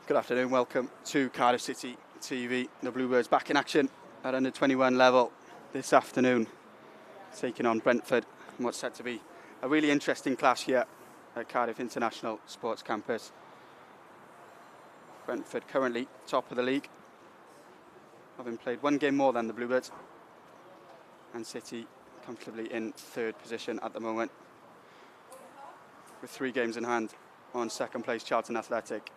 Good afternoon, welcome to Cardiff City TV. The Bluebirds back in action at under 21 level this afternoon, taking on Brentford in what's said to be a really interesting clash here at Cardiff International Sports Campus. Brentford currently top of the league, having played one game more than the Bluebirds, and City comfortably in third position at the moment, with 3 games in hand on second place Charlton Athletic.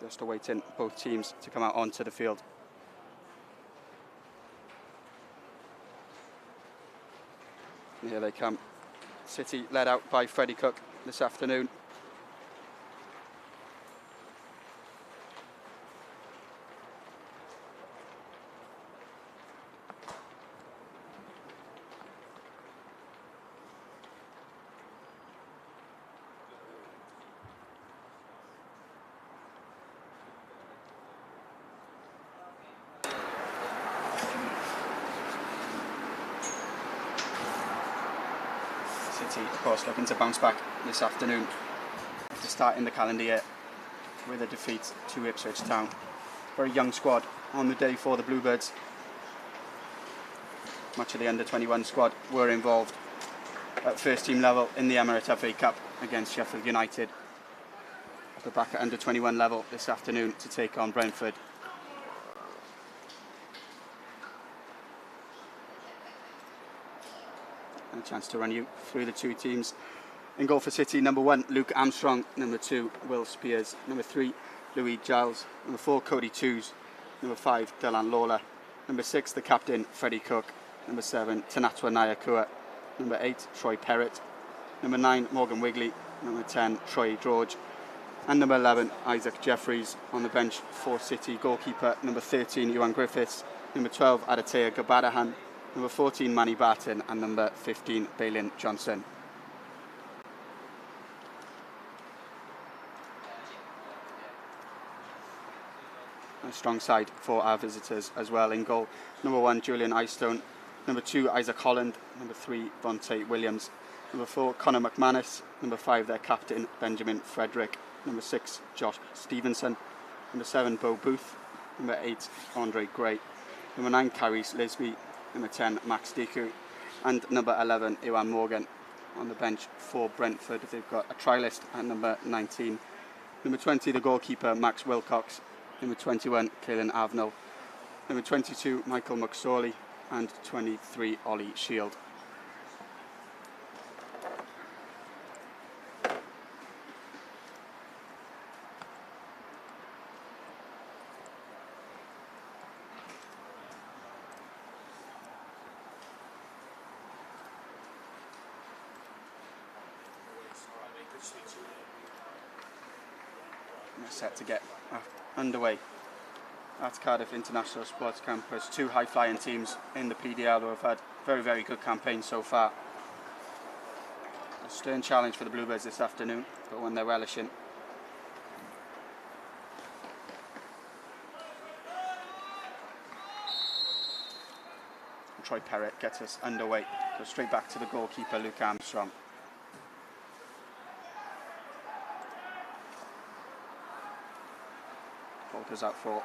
Just awaiting both teams to come out onto the field. And here they come. City led out by Freddie Cook this afternoon. City, of course, looking to bounce back this afternoon after starting the calendar year with a defeat to Ipswich Town. Very young squad on the day for the Bluebirds. Much of the under-21 squad were involved at first team level in the Emirates FA Cup against Sheffield United. We're back at under-21 level this afternoon to take on Brentford. And a chance to run you through the two teams. In goal for City, number 1, Luke Armstrong. Number 2, Will Spears. Number 3, Louis Giles. Number 4, Cody Tews. Number 5, Dylan Lawler. Number 6, the captain, Freddie Cook. Number 7, Tanatwa Nyakua. Number 8, Troy Perrott. Number 9, Morgan Wigley. Number 10, Troy George. And number 11, Isaac Jeffries. On the bench for City, goalkeeper, number 13, Ewan Griffiths. Number 12, Aditya Gabadahan. Number 14, Manny Barton, and number 15, Balin Johnson. A strong side for our visitors as well. In goal, number 1, Julian Eystone. Number 2, Isaac Holland. Number 3, Vontae Williams. Number 4, Conor McManus. Number 5, their captain, Benjamin Frederick. Number 6, Josh Stevenson. Number 7, Bo Booth. Number 8, Andre Gray. Number 9, Kyrese Lisby. Number 10, Max Deku, and number 11, Ewan Morgan. On the bench for Brentford, they've got a trialist at number 19. Number 20, the goalkeeper, Max Wilcox. Number 21, Caelan Avnell. Number 22, Michael McSorley. And 23, Ollie Shield. We're set to get underway at Cardiff International Sports Campus. 2 high-flying teams in the PDL who have had very, very good campaigns so far. A stern challenge for the Bluebirds this afternoon, but one they're relishing. And Troy Perrott gets us underway. Goes straight back to the goalkeeper, Luke Armstrong. Ball goes out for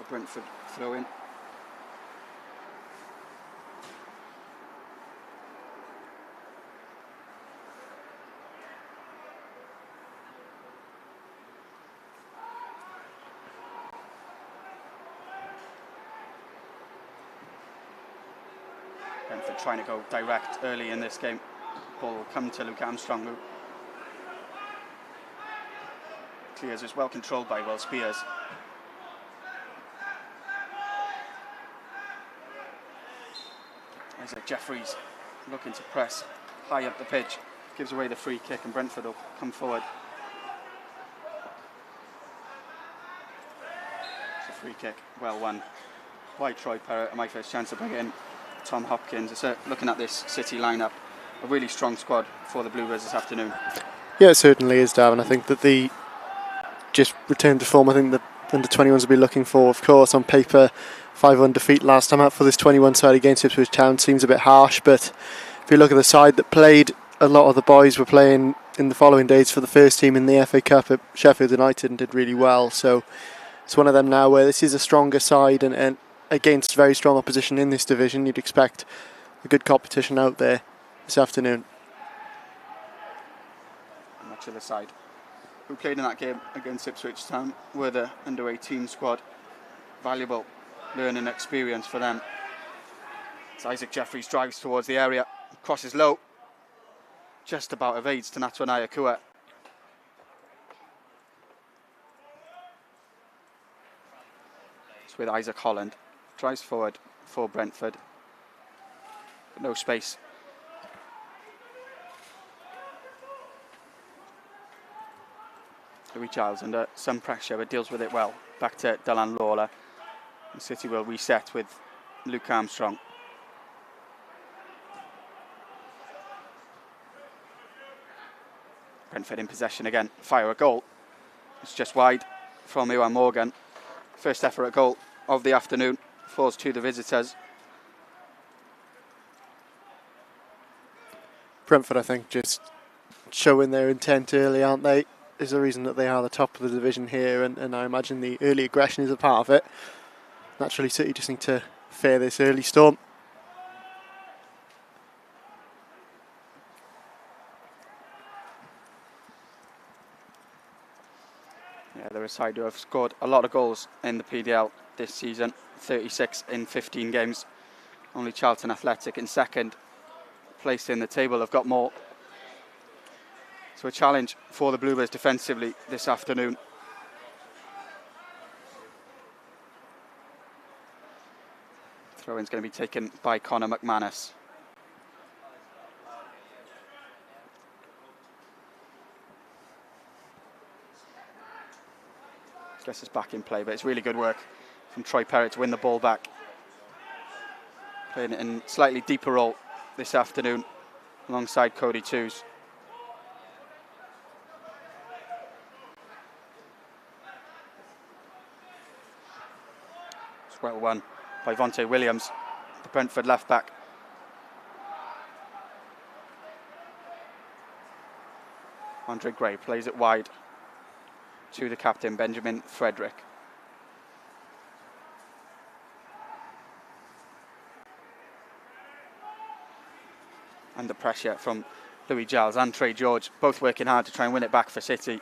a Brentford throw-in. Brentford trying to go direct early in this game. Ball will come to Luke Armstrong, who clears is well controlled by Will Spears. Isaac Jeffries looking to press high up the pitch, gives away the free kick, and Brentford will come forward. It's a free kick, well won by Troy Perrott, and my first chance to bring in Tom Hopkins. So looking at this City lineup, a really strong squad for the Bluebirds this afternoon. Yeah, it certainly is, Darren. I think that the just return to form, I think the under-21s will be looking for, of course, on paper, 5-1 defeat last time out for this 21 side against Ipswich Town seems a bit harsh, but if you look at the side that played, a lot of the boys were playing in the following days for the first team in the FA Cup at Sheffield United and did really well. So it's one of them now where this is a stronger side and against very strong opposition in this division. You'd expect a good competition out there this afternoon. Much of the side who played in that game against Ipswich Town were the under-18 squad. Valuable learning experience for them. As Isaac Jeffries drives towards the area, crosses low, just about evades Tanatwa Nyakua. It's with Isaac Holland, drives forward for Brentford, but no space. Louis Giles under some pressure but deals with it well. Back to Dylan Lawler. And City will reset with Luke Armstrong. Brentford in possession again. Fire a goal. It's just wide from Iwan Morgan. First effort at goal of the afternoon. Falls to the visitors. Brentford, I think, just showing their intent early, aren't they? Is the reason that they are the top of the division here, and I imagine the early aggression is a part of it. Naturally, City just need to fare this early storm. Yeah, they're a side who have scored a lot of goals in the PDL this season. 36 in 15 games. Only Charlton Athletic in second place in the table have got more. So a challenge for the Bluebirds defensively this afternoon. Throw-in's going to be taken by Conor McManus. Guess it's back in play, but it's really good work from Troy Perrott to win the ball back. Playing it in slightly deeper role this afternoon alongside Cody Twos. It's well won by Vontae Williams, the Brentford left back. Andre Gray plays it wide to the captain, Benjamin Frederick. Under pressure from Louis Giles and Trey George, both working hard to try and win it back for City.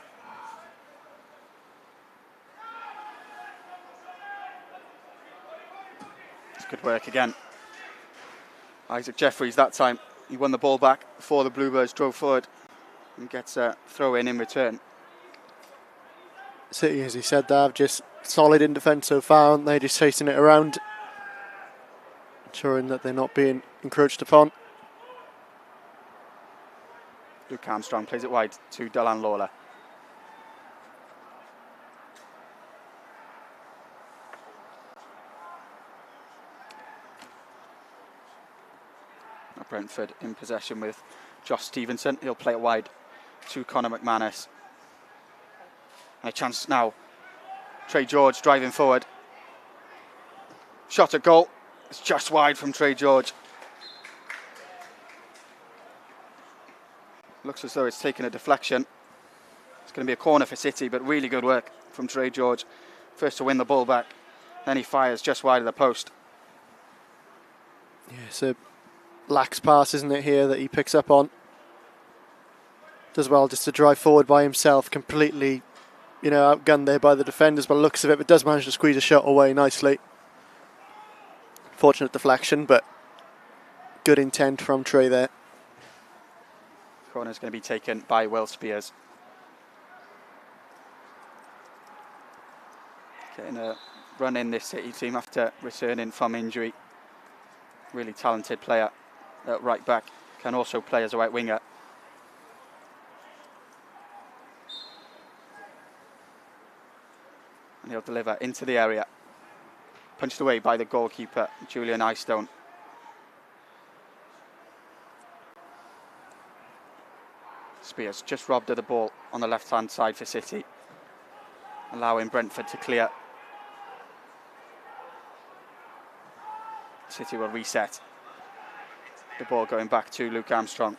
It's good work again. Isaac Jeffries that time, he won the ball back before the Bluebirds drove forward and gets a throw in return. City, as he said, Dav, just solid in defence so far, aren't they? Just chasing it around, ensuring that they're not being encroached upon. Luke Armstrong plays it wide to Dylan Lawler. Now Brentford in possession with Josh Stevenson. He'll play it wide to Conor McManus. And a chance now. Trey George driving forward. Shot at goal. It's just wide from Trey George. Looks as though it's taken a deflection. It's going to be a corner for City, but really good work from Trey George. First to win the ball back. Then he fires just wide of the post. Yeah, it's a lax pass, isn't it, here that he picks up on. Does well just to drive forward by himself, completely, outgunned there by the defenders by the looks of it, but does manage to squeeze a shot away nicely. Fortunate deflection, but good intent from Trey there. Corner's going to be taken by Will Spears. Getting a run in this City team after returning from injury. Really talented player at right back. Can also play as a right winger. And he'll deliver into the area. Punched away by the goalkeeper, Julian Eystone. Spears just robbed of the ball on the left-hand side for City, allowing Brentford to clear. City will reset. The ball going back to Luke Armstrong.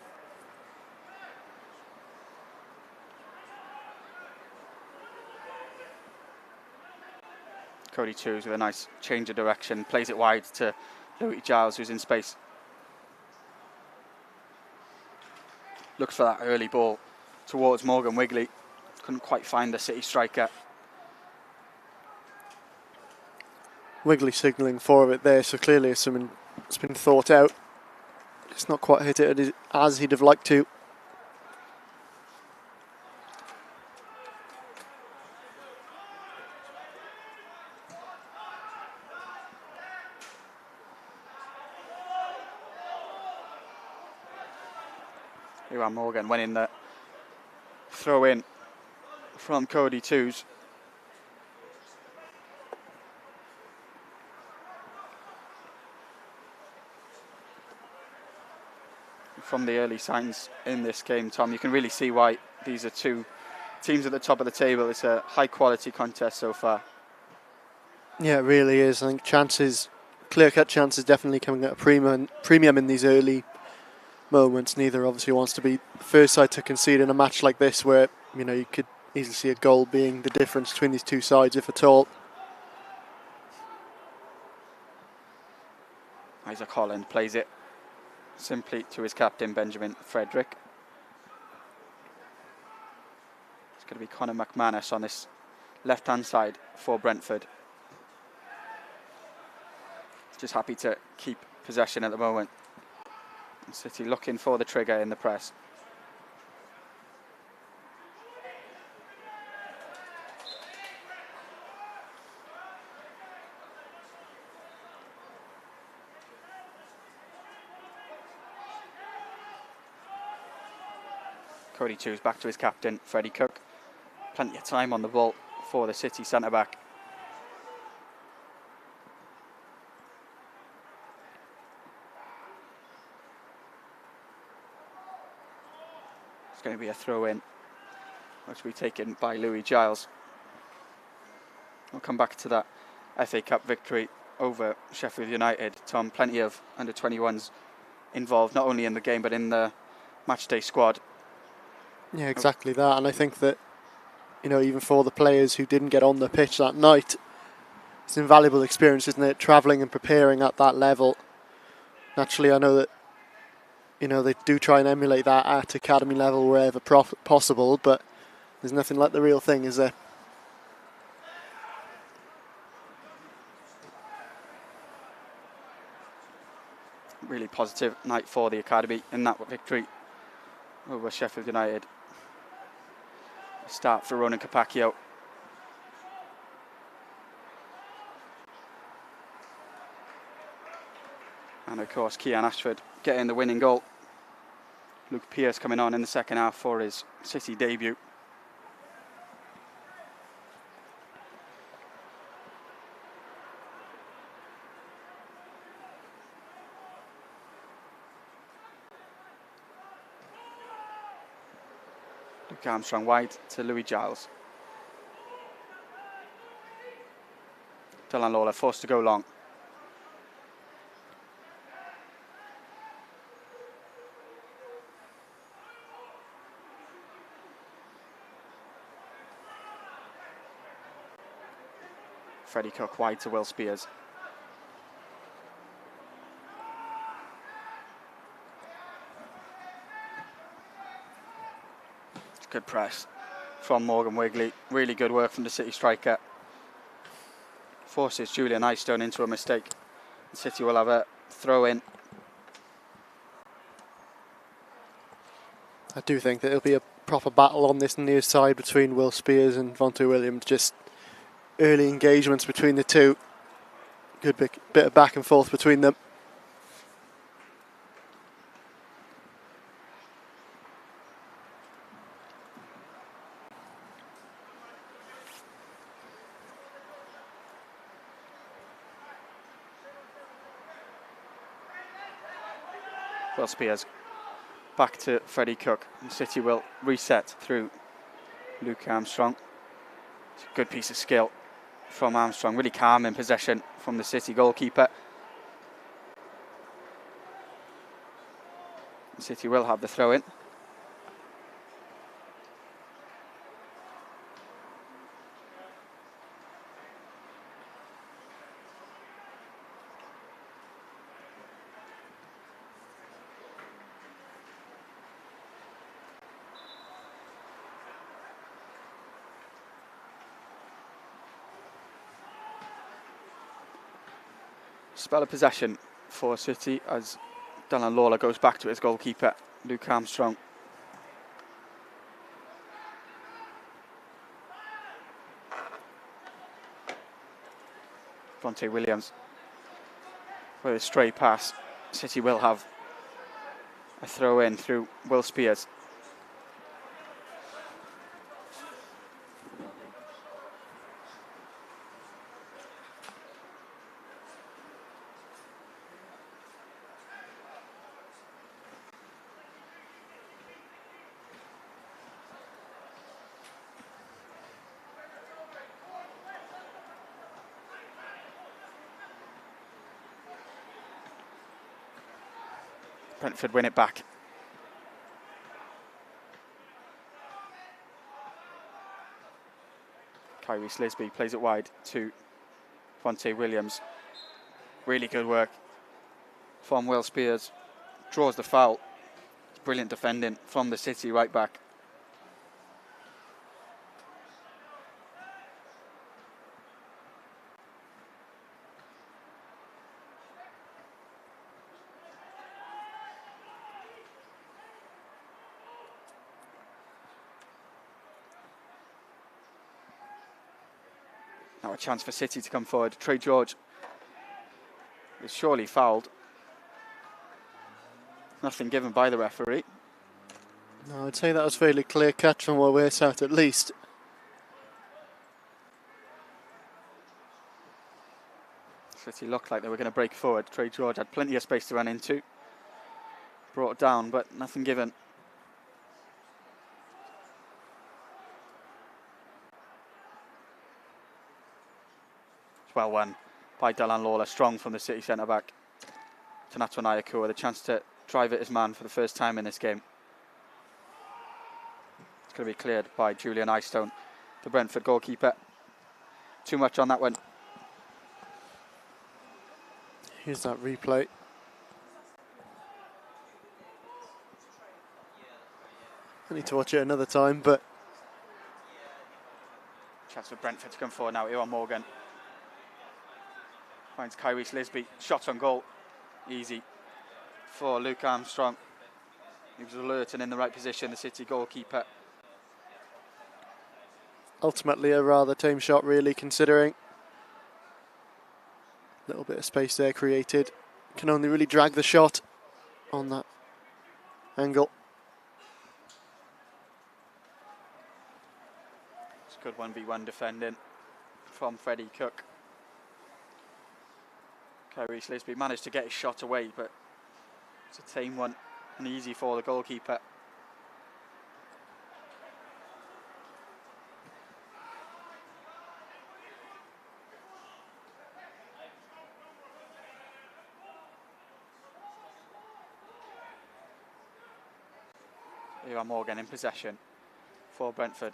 Cody Toos with a nice change of direction, plays it wide to Louis Giles, who's in space. Looks for that early ball towards Morgan Wigley. Couldn't quite find the City striker. Wigley signalling for it there, so clearly it's been thought out. It's not quite hit it as he'd have liked to. Iwan Morgan winning the throw in from Cody Toos. From the early signs in this game, Tom, you can really see why these are two teams at the top of the table. It's a high quality contest so far. Yeah, it really is. I think chances, clear-cut chances, definitely coming at a premium in these early moments. Neither obviously wants to be the first side to concede in a match like this, where you could easily see a goal being the difference between these two sides, if at all. Isaac Holland plays it simply to his captain, Benjamin Frederick. It's going to be Conor McManus on this left-hand side for Brentford. Just happy to keep possession at the moment. City looking for the trigger in the press. Cody Toos back to his captain, Freddie Cook. Plenty of time on the ball for the City centre-back. It's going to be a throw-in, which will be taken by Louis Giles. We'll come back to that FA Cup victory over Sheffield United. Tom, plenty of under-21s involved, not only in the game, but in the matchday squad. Yeah, exactly that. And I think that, even for the players who didn't get on the pitch that night, it's an invaluable experience, isn't it? Travelling and preparing at that level. Naturally, I know that, they do try and emulate that at academy level wherever possible, but there's nothing like the real thing, is there? Really positive night for the academy in that victory over Sheffield United. Start for Ronan Capacchio. And of course, Kian Ashford getting the winning goal. Luke Pearce coming on in the second half for his City debut. Luke Armstrong wide to Louis Giles. Dylan Lawler forced to go long. Freddie Cook wide to Will Spears. Good press from Morgan Wigley. Really good work from the City striker. Forces Julian Eystone into a mistake. City will have a throw in. I do think that it'll be a proper battle on this near side between Will Spears and Vontae Williams. Just early engagements between the two. Good bit of back and forth between them. Will Spears back to Freddie Cook, and City will reset through Luke Armstrong. It's a good piece of skill from Armstrong, really calm in possession from the City goalkeeper. City will have the throw in. Spell of possession for City as Dylan Lawler goes back to his goalkeeper, Luke Armstrong. Bronte Williams with a stray pass. City will have a throw in through Will Spears. Brentford win it back. Kyrie Slisby plays it wide to Bronte Williams. Really good work from Will Spears. Draws the foul. Brilliant defending from the City right back. Now a chance for City to come forward. Trey George is surely fouled. Nothing given by the referee. No, I'd say that was fairly clear cut from where we're sat at least. City looked like they were going to break forward. Trey George had plenty of space to run into. Brought down, but nothing given. It's well won by Dylan Lawler. Strong from the City centre-back. Tanatu Nayaku with a chance to drive at his man for the first time in this game. It's going to be cleared by Julian Eystone, the Brentford goalkeeper. Too much on that one. Here's that replay. I need to watch it another time, but... Chance for Brentford to come forward now. Ewan Morgan finds Kyrie Slisby. Shot on goal. Easy for Luke Armstrong. He was alert and in the right position, the City goalkeeper. Ultimately a rather tame shot, really, considering. A little bit of space there created. Can only really drag the shot on that angle. It's good 1v1 defending from Freddie Cook. Kyrie Slisby managed to get his shot away, but it's a tame one and easy for the goalkeeper. Ewan Morgan in possession for Brentford.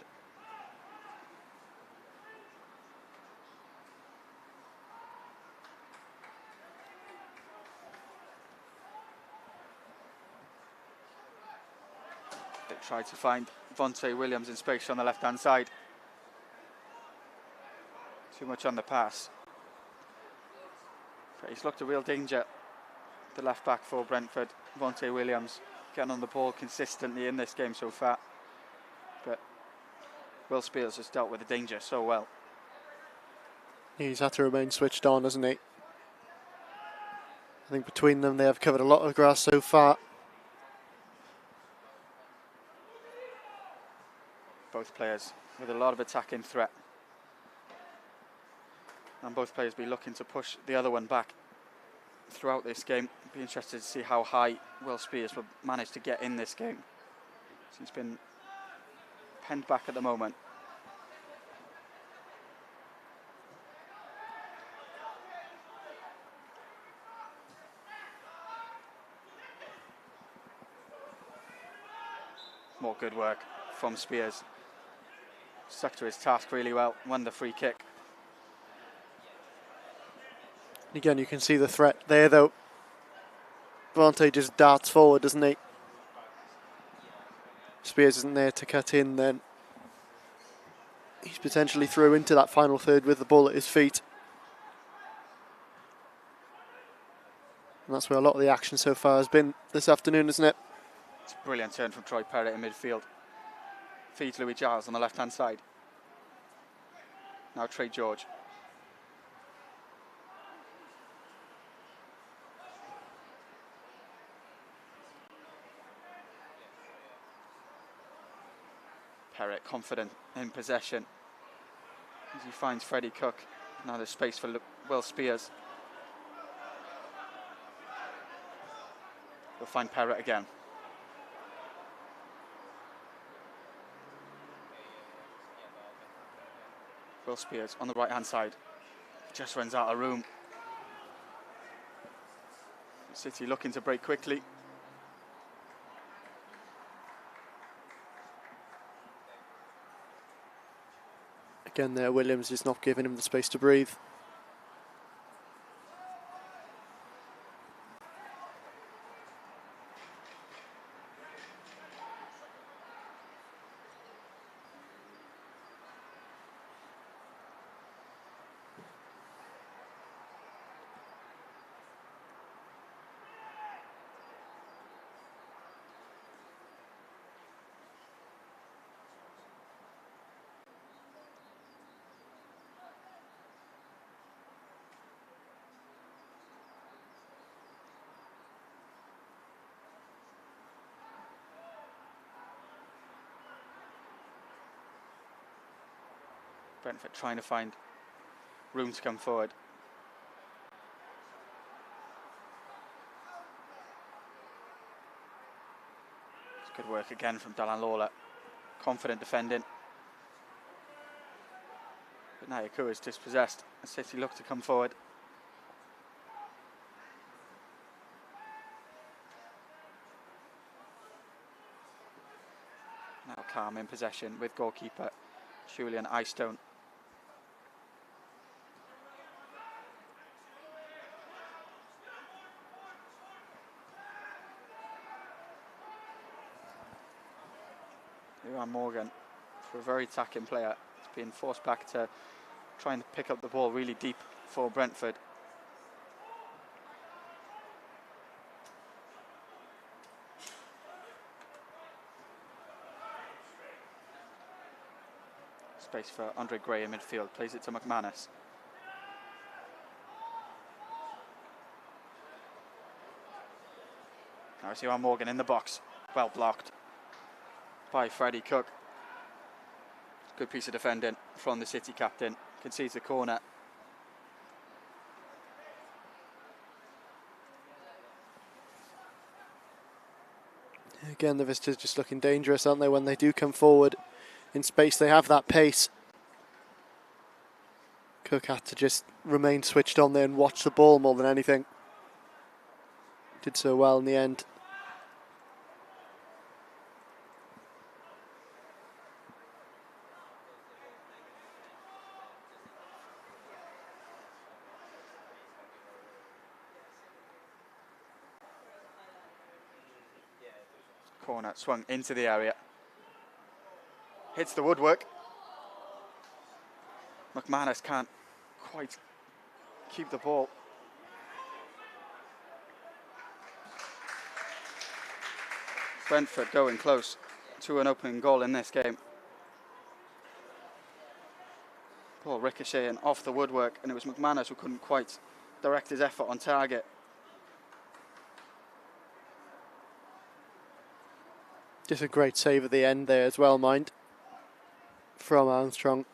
They tried to find Bronte Williams in space on the left-hand side. Too much on the pass. But he's looked a real danger, the left-back for Brentford, Bronte Williams. Getting on the ball consistently in this game so far, but Will Spears has dealt with the danger so well. He's had to remain switched on, hasn't he? I think between them they have covered a lot of grass so far. Both players with a lot of attacking threat, and both players be looking to push the other one back throughout this game. Be interested to see how high Will Spears will manage to get in this game. He's been penned back at the moment. More good work from Spears. Stuck to his task really well. Won the free kick. Again, you can see the threat there, though. Bronte just darts forward, doesn't he? Spears isn't there to cut in, then he's potentially through into that final third with the ball at his feet. And that's where a lot of the action so far has been this afternoon, isn't it? It's a brilliant turn from Troy Perrott in midfield. Feeds Louis Giles on the left-hand side. Now Trey George. Perrott confident in possession as he finds Freddie Cook. Now there's space for Will Spears. We'll find Perrott again. Will Spears on the right-hand side. Just runs out of room. City looking to break quickly. Again there, Williams is not giving him the space to breathe. Brentford trying to find room to come forward. It's good work again from Dallan Lawler. Confident defending. But Nayaku is dispossessed as City look to come forward. Now Calm in possession with goalkeeper Julian Eystone. Morgan, for a very attacking player, is being forced back to trying to pick up the ball really deep for Brentford. Space for Andre Gray in midfield, plays it to McManus. Now it's Ewan Morgan in the box, well blocked by Freddie Cook. Good piece of defending from the City captain. Concedes the corner. Again, the visitors just looking dangerous, aren't they, when they do come forward in space. They have that pace. Cook had to just remain switched on there and watch the ball more than anything. Did so well in the end. Corner swung into the area. Hits the woodwork. McManus can't quite keep the ball. Brentford going close to an opening goal in this game. Ball ricocheting off the woodwork, and it was McManus who couldn't quite direct his effort on target. Just a great save at the end there as well, mind, from Armstrong.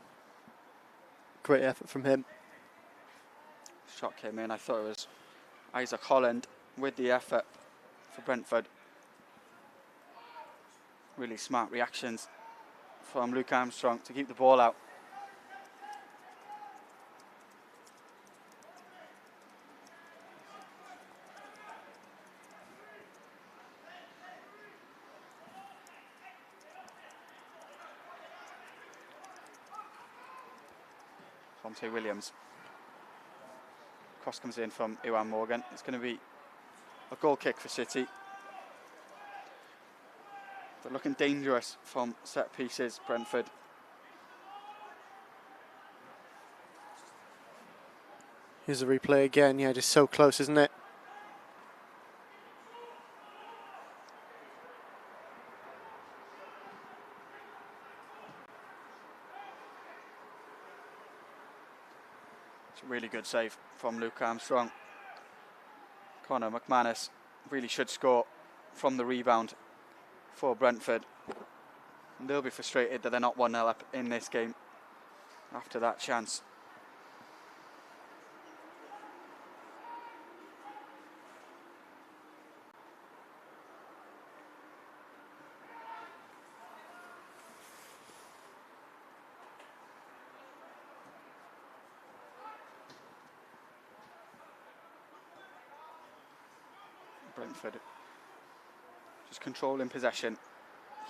Great effort from him. Shot came in. I thought it was Isaac Holland with the effort for Brentford. Really smart reactions from Luke Armstrong to keep the ball out. Fonte Williams. Cross comes in from Ewan Morgan. It's going to be a goal kick for City. They're looking dangerous from set pieces, Brentford. Here's the replay again. Yeah, just so close, isn't it? It's a really good save from Luke Armstrong. Conor McManus really should score from the rebound for Brentford. And they'll be frustrated that they're not 1-0 up in this game after that chance. Brentford just controlling possession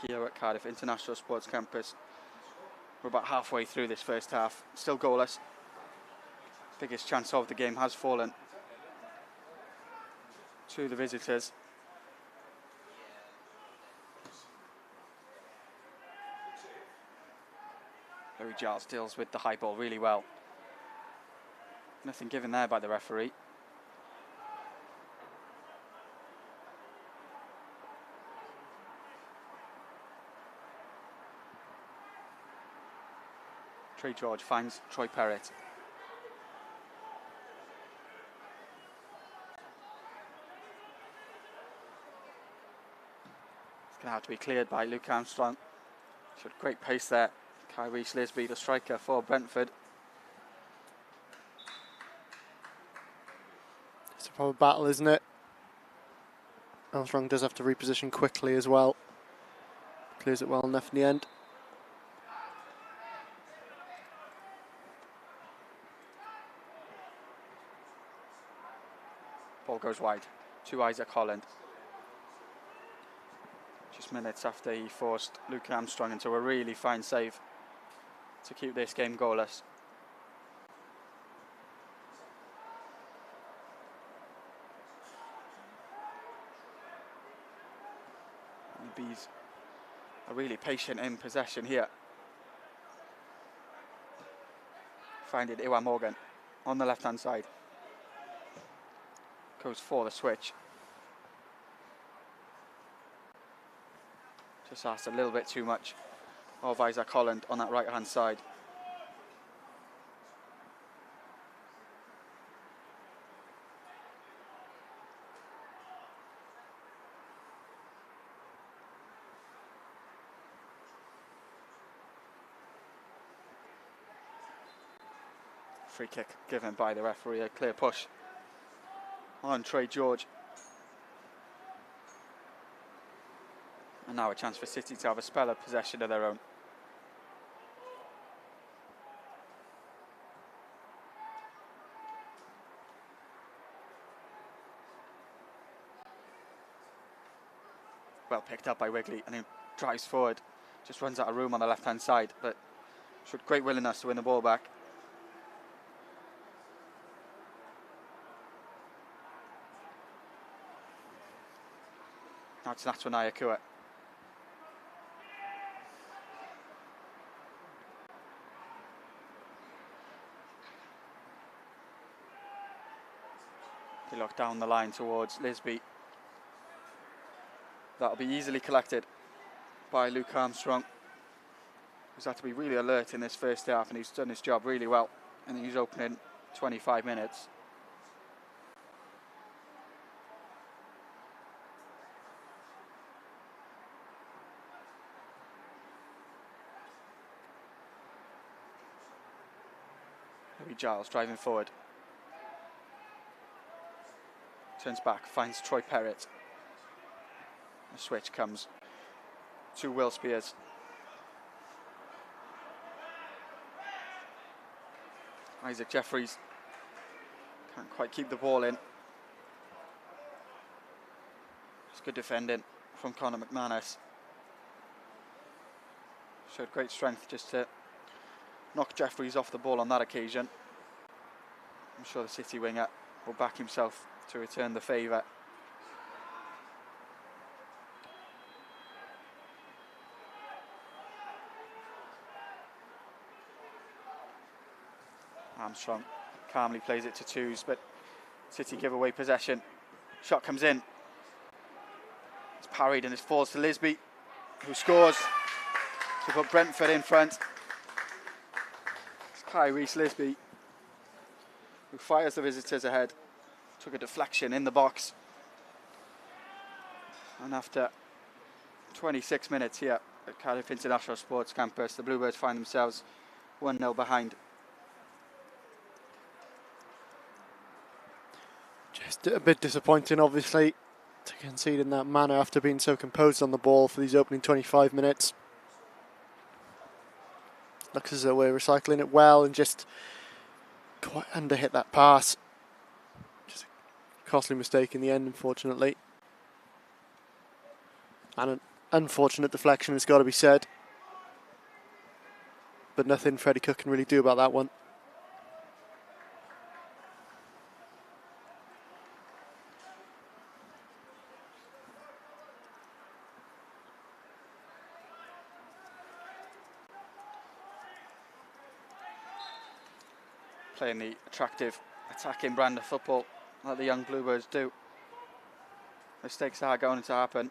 here at Cardiff International Sports Campus. We're about halfway through this first half, still goalless. Biggest chance of the game has fallen to the visitors. Louis Giles deals with the high ball really well. Nothing given there by the referee. Trey George finds Troy Perrott. It's going to have to be cleared by Luke Armstrong. Showed great pace there. Kyrie Slisby, the striker for Brentford. It's a proper battle, isn't it? Armstrong does have to reposition quickly as well. Clears it well enough in the end. Ball goes wide to Isaac Holland. Just minutes after he forced Luke Armstrong into a really fine save to keep this game goalless. And the Bees are really patient in possession here. Finding Iwan Morgan on the left-hand side. Goes for the switch. Just asked a little bit too much of Isaac Holland on that right-hand side. Free kick given by the referee, a clear push on Trey George. And now a chance for City to have a spell of possession of their own. Well picked up by Wigley, and he drives forward. Just runs out of room on the left-hand side, but showed great willingness to win the ball back. Now it's Natwan Ayakua. They look down the line towards Lisby. That'll be easily collected by Luke Armstrong, who's had to be really alert in this first half, and he's done his job really well in these opening 25 minutes. Giles driving forward. Turns back, finds Troy Perrott. The switch comes to Will Spears. Isaac Jeffries can't quite keep the ball in. It's good defending from Conor McManus. Showed great strength just to knock Jeffries off the ball on that occasion. I'm sure the City winger will back himself to return the favour. Armstrong calmly plays it to twos, but City give away possession. Shot comes in. It's parried and it falls to Lisby, who scores to put Brentford in front. It's Kyrie Lisby who fires the visitors ahead. Took a deflection in the box. And after 26 minutes here at Cardiff International Sports Campus, the Bluebirds find themselves 1-0 behind. Just a bit disappointing, obviously, to concede in that manner after being so composed on the ball for these opening 25 minutes. Looks as though we're recycling it well and just quite underhit that pass. Just a costly mistake in the end, unfortunately. And an unfortunate deflection, it's got to be said. But nothing Freddie Cook can really do about that one. Playing the attractive attacking brand of football that the young Bluebirds do. Mistakes are going to happen.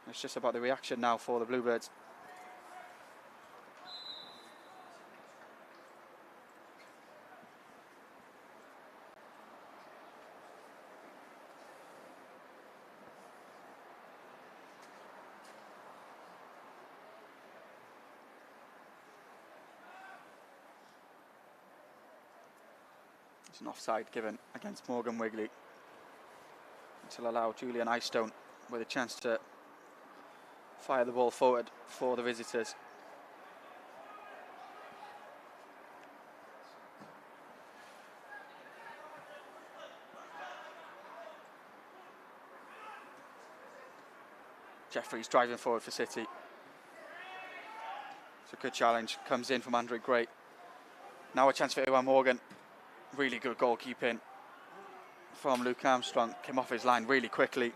It's just about the reaction now for the Bluebirds. It's an offside given against Morgan Wigley, which will allow Julian Icestone with a chance to fire the ball forward for the visitors. Jeffries driving forward for City. It's a good challenge, comes in from Andre Gray. Now a chance for Iwan Morgan. Really good goalkeeping from Luke Armstrong. Came off his line really quickly.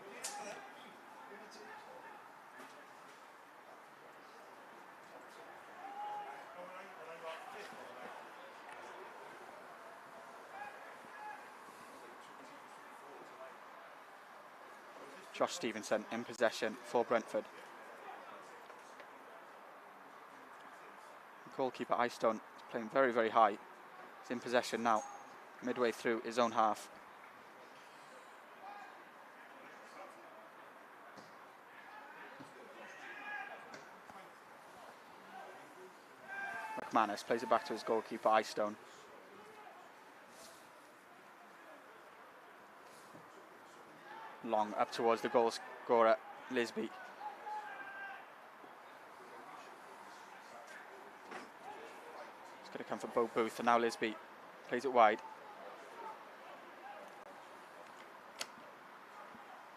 Josh Stevenson in possession for Brentford. Goalkeeper Icestone is playing very, very high. He's in possession now, midway through his own half. McManus plays it back to his goalkeeper Icestone. Long up towards the goal scorer Lisby. It's going to come from Bo Booth, and now Lisby plays it wide.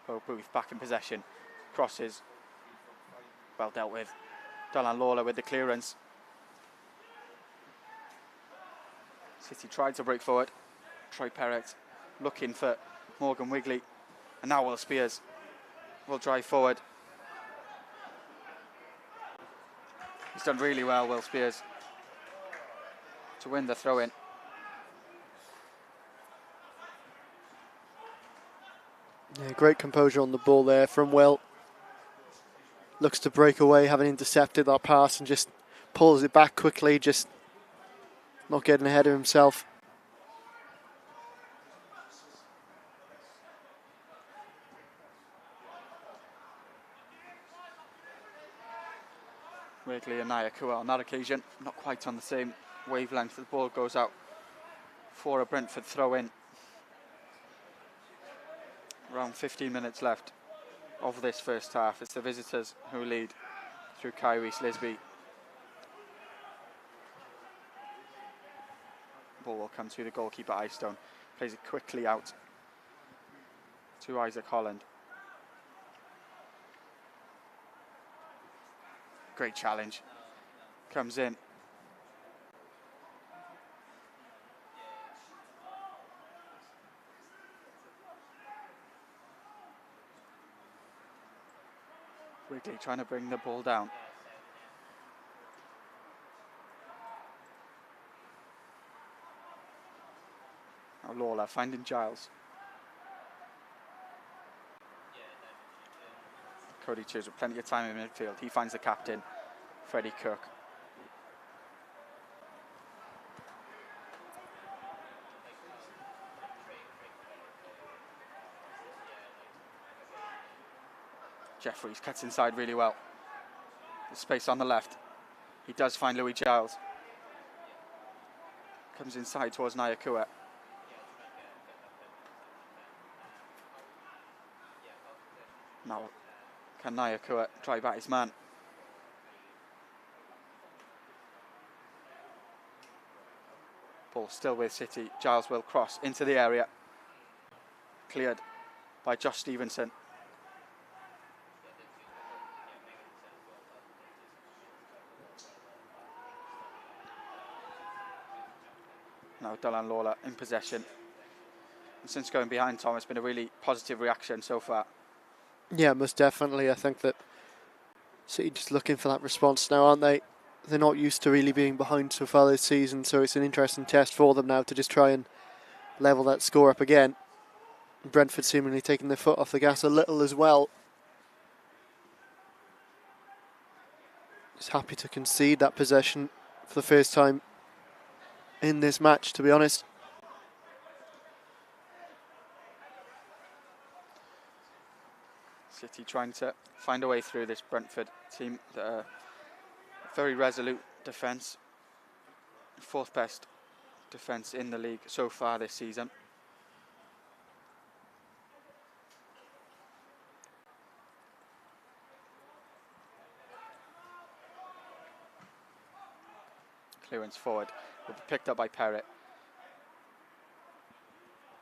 Bo Booth back in possession. Crosses. Well dealt with. Dylan Lawler with the clearance. City tried to break forward. Troy Perrott looking for Morgan Wigley. And now Will Spears will drive forward. He's done really well, Will Spears, to win the throw-in. Yeah, great composure on the ball there from Will. Looks to break away, having intercepted that pass, and just pulls it back quickly, just not getting ahead of himself. Wigley and Nyakua on that occasion, not quite on the same wavelength. The ball goes out for a Brentford throw-in. Around 15 minutes left of this first half. It's the visitors who lead through Kyrese Lisby. Ball will come to the goalkeeper Icestone. Plays it quickly out to Isaac Holland. Great challenge. Comes in. Wigley trying to bring the ball down. Now Lawler finding Giles. Cody Cheers with plenty of time in midfield. He finds the captain, Freddie Cook. Jeffries cuts inside really well. There's space on the left. He does find Louis Giles. Comes inside towards Nyakua. Now, can Nyakua drive at his man? Ball still with City. Giles will cross into the area. Cleared by Josh Stevenson. Now Dylan Lawler in possession. And since going behind Tom, it's been a really positive reaction so far. Yeah, most definitely. I think that City just looking for that response now, aren't they? They're not used to really being behind so far this season, so it's an interesting test for them now to just try and level that score up again. Brentford seemingly taking their foot off the gas a little as well. Just happy to concede that possession for the first time in this match, to be honest. City trying to find a way through this Brentford team. Very resolute defence. Fourth best defence in the league so far this season. Clearance forward will be picked up by Perrett.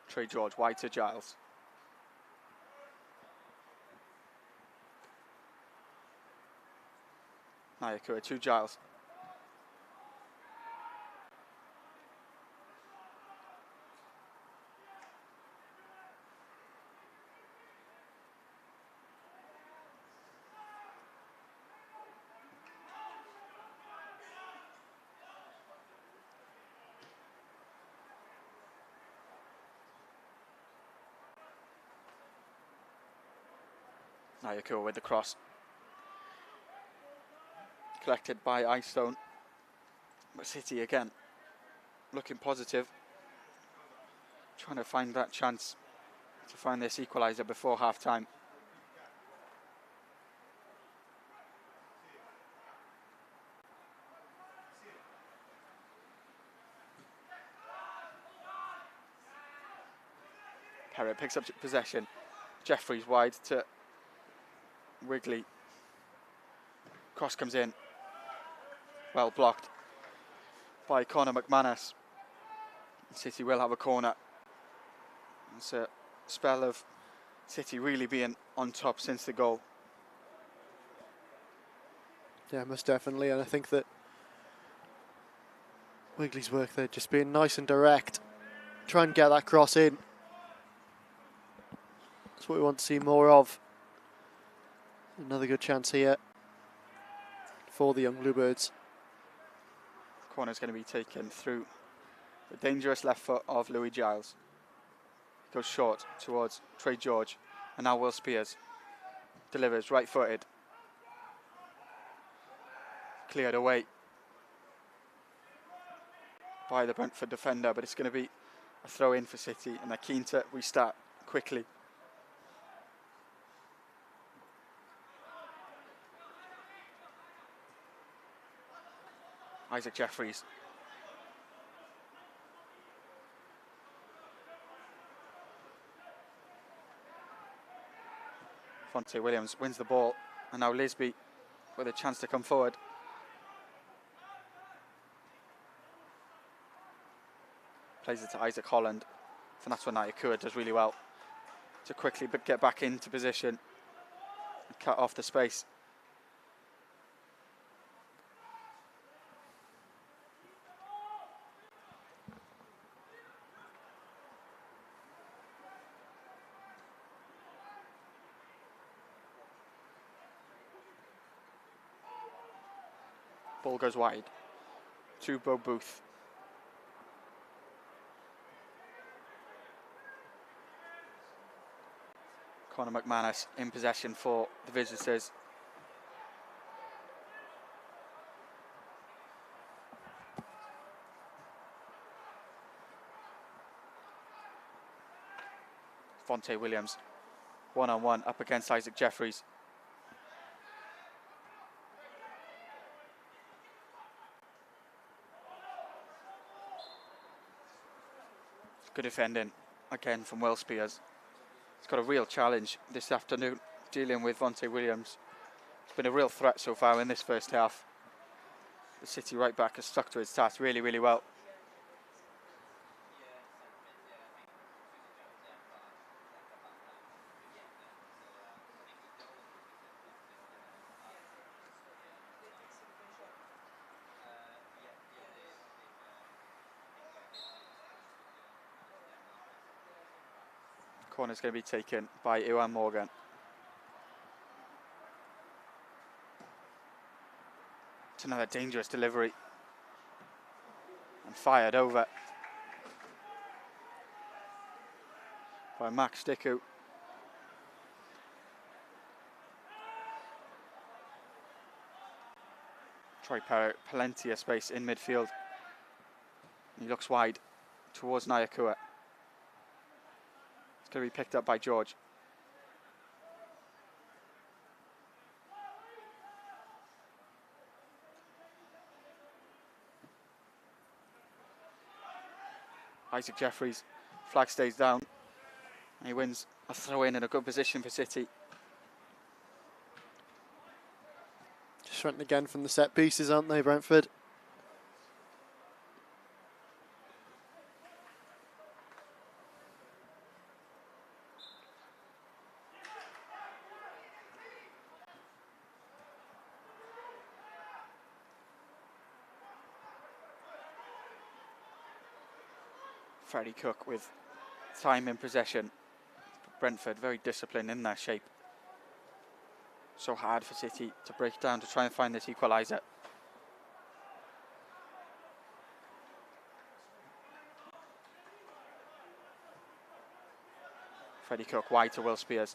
Trey George wide to Giles. Nyakua to Giles. Nyakua with the cross. Collected by Icestone. But City again looking positive. Trying to find that chance to find this equaliser before half time. Perrett picks up possession. Jeffries wide to Wigley. Cross comes in. Well blocked by Conor McManus. City will have a corner. It's a spell of City really being on top since the goal. Yeah, most definitely. And I think that Wigley's work there just being nice and direct. Try and get that cross in. That's what we want to see more of. Another good chance here for the young Bluebirds. Corner's going to be taken through the dangerous left foot of Louis Giles. Goes short towards Trey George. And now Will Spears delivers right-footed. Cleared away by the Brentford defender, but it's going to be a throw-in for City, and they're keen to restart quickly. Isaac Jeffries. Fonte Williams wins the ball, and now Lisby with a chance to come forward. Plays it to Isaac Holland, and that's what Nyakua does really well, to quickly get back into position and cut off the space. Ball goes wide to Bo Booth. Conor McManus in possession for the visitors. Fonte Williams, one-on-one up against Isaac Jeffries. Good defending again from Will Spears. He's got a real challenge this afternoon dealing with Vontae Williams. It's been a real threat so far in this first half. The City right back has stuck to his task really, really well. Corner's going to be taken by Iwan Morgan. It's another dangerous delivery. And fired over by MATCHDAY. Troy Parrott, plenty of space in midfield. He looks wide towards Nyakua. It's going to be picked up by George. Isaac Jeffries, flag stays down, and he wins a throw-in a good position for City. Just running again from the set pieces, aren't they, Brentford? Freddie Cook with time in possession. Brentford very disciplined in their shape. So hard for City to break down to try and find this equaliser. Freddie Cook wide to Will Spears.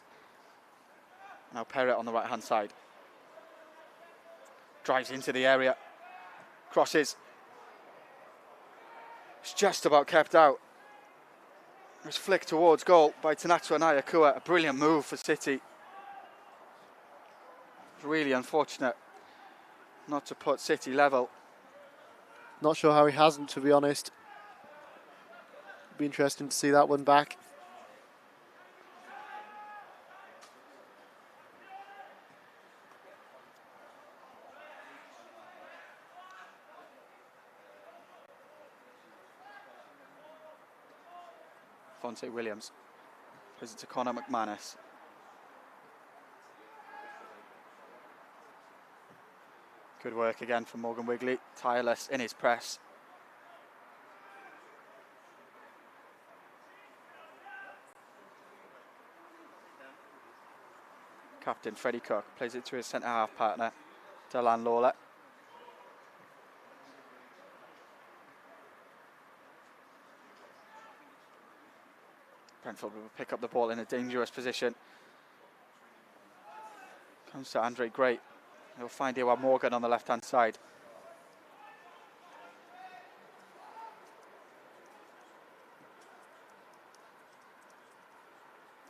Now Parrott on the right hand side. Drives into the area. Crosses. It's just about kept out. It was flicked towards goal by Tanatu Nyakua. A brilliant move for City. Really unfortunate not to put City level. Not sure how he hasn't, to be honest. Be interesting to see that one back. Vontae Williams plays it to Conor McManus. Good work again from Morgan Wigley, tireless in his press. Captain Freddie Cook plays it to his centre-half partner, Delan Lawler. Brentford will pick up the ball in a dangerous position. Comes to Andre Gray. He'll find Iwan Morgan on the left-hand side.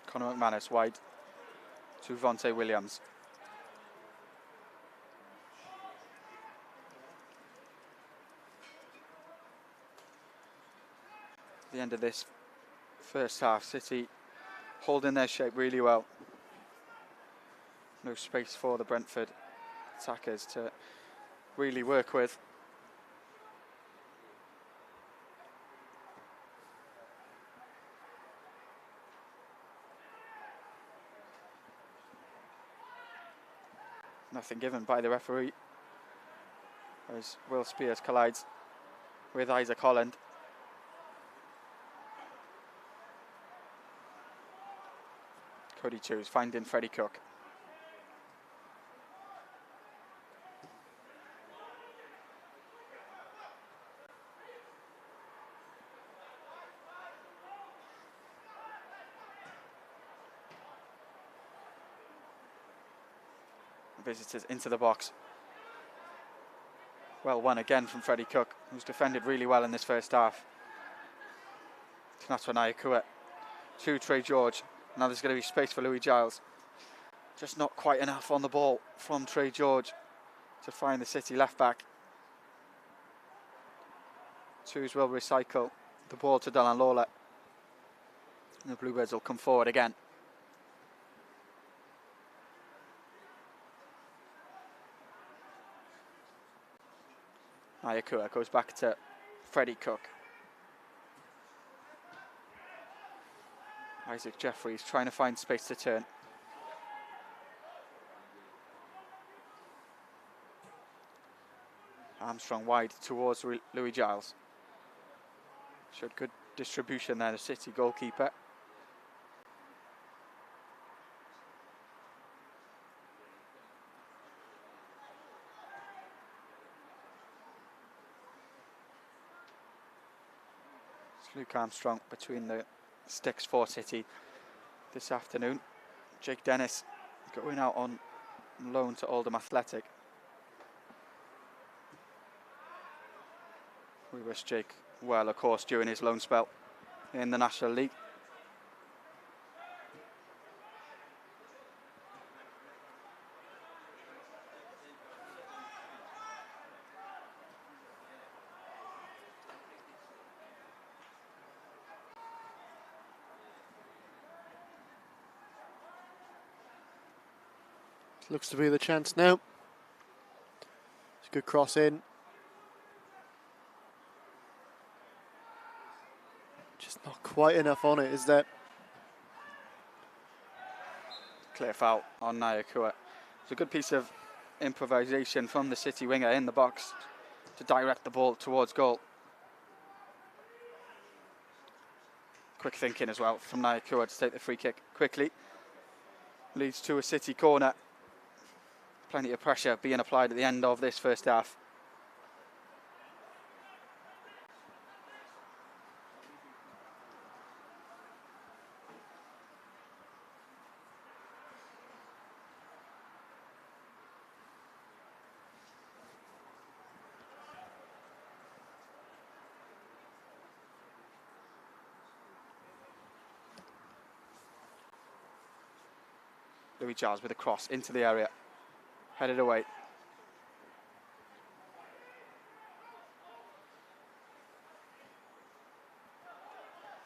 Conor McManus wide to Vontae Williams. At the end of this first half, City holding their shape really well. No space for the Brentford attackers to really work with. Nothing given by the referee as Will Spears collides with Isaac Holland. Cody Choose finding Freddie Cook. Visitors into the box. Well won again from Freddie Cook, who's defended really well in this first half. Tanatu Nyakua to Trey George. Now there's going to be space for Louis Giles. Just not quite enough on the ball from Trey George to find the City left back. Twos will recycle the ball to Delan Lawler. And the Bluebirds will come forward again. Ayakua goes back to Freddie Cook. Isaac Jeffries trying to find space to turn. Armstrong wide towards Louis Giles. Showed good distribution there, the City goalkeeper. It's Luke Armstrong between the sticks for City this afternoon. Jake Dennis going out on loan to Oldham Athletic. We wish Jake well, of course, during his loan spell in the National League. Looks to be the chance now. It's a good cross in. Just not quite enough on it, is there? Clear foul on Nyakua. It's a good piece of improvisation from the City winger in the box to direct the ball towards goal. Quick thinking as well from Nyakua to take the free kick quickly. Leads to a City corner. Plenty of pressure being applied at the end of this first half. Louis Giles with a cross into the area. Headed away.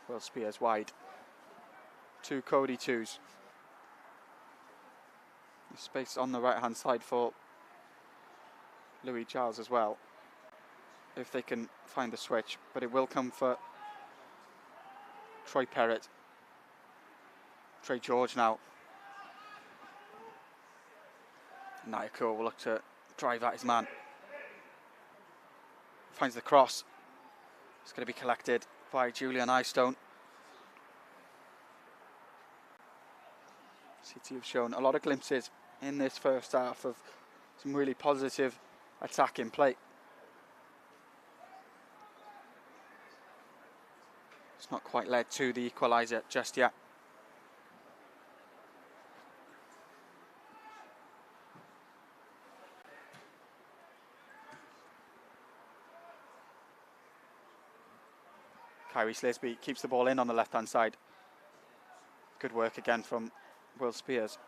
Will Spears wide. To Cody Twos. Space on the right hand side for Louis Giles as well, if they can find the switch, but it will come for Troy Perrott. Trey George now. Nyakua will look to drive at his man. Finds the cross. It's going to be collected by Julian Eyestone. City have shown a lot of glimpses in this first half of some really positive attacking play. It's not quite led to the equaliser just yet. Kyrie Slisby keeps the ball in on the left-hand side. Good work again from Will Spears.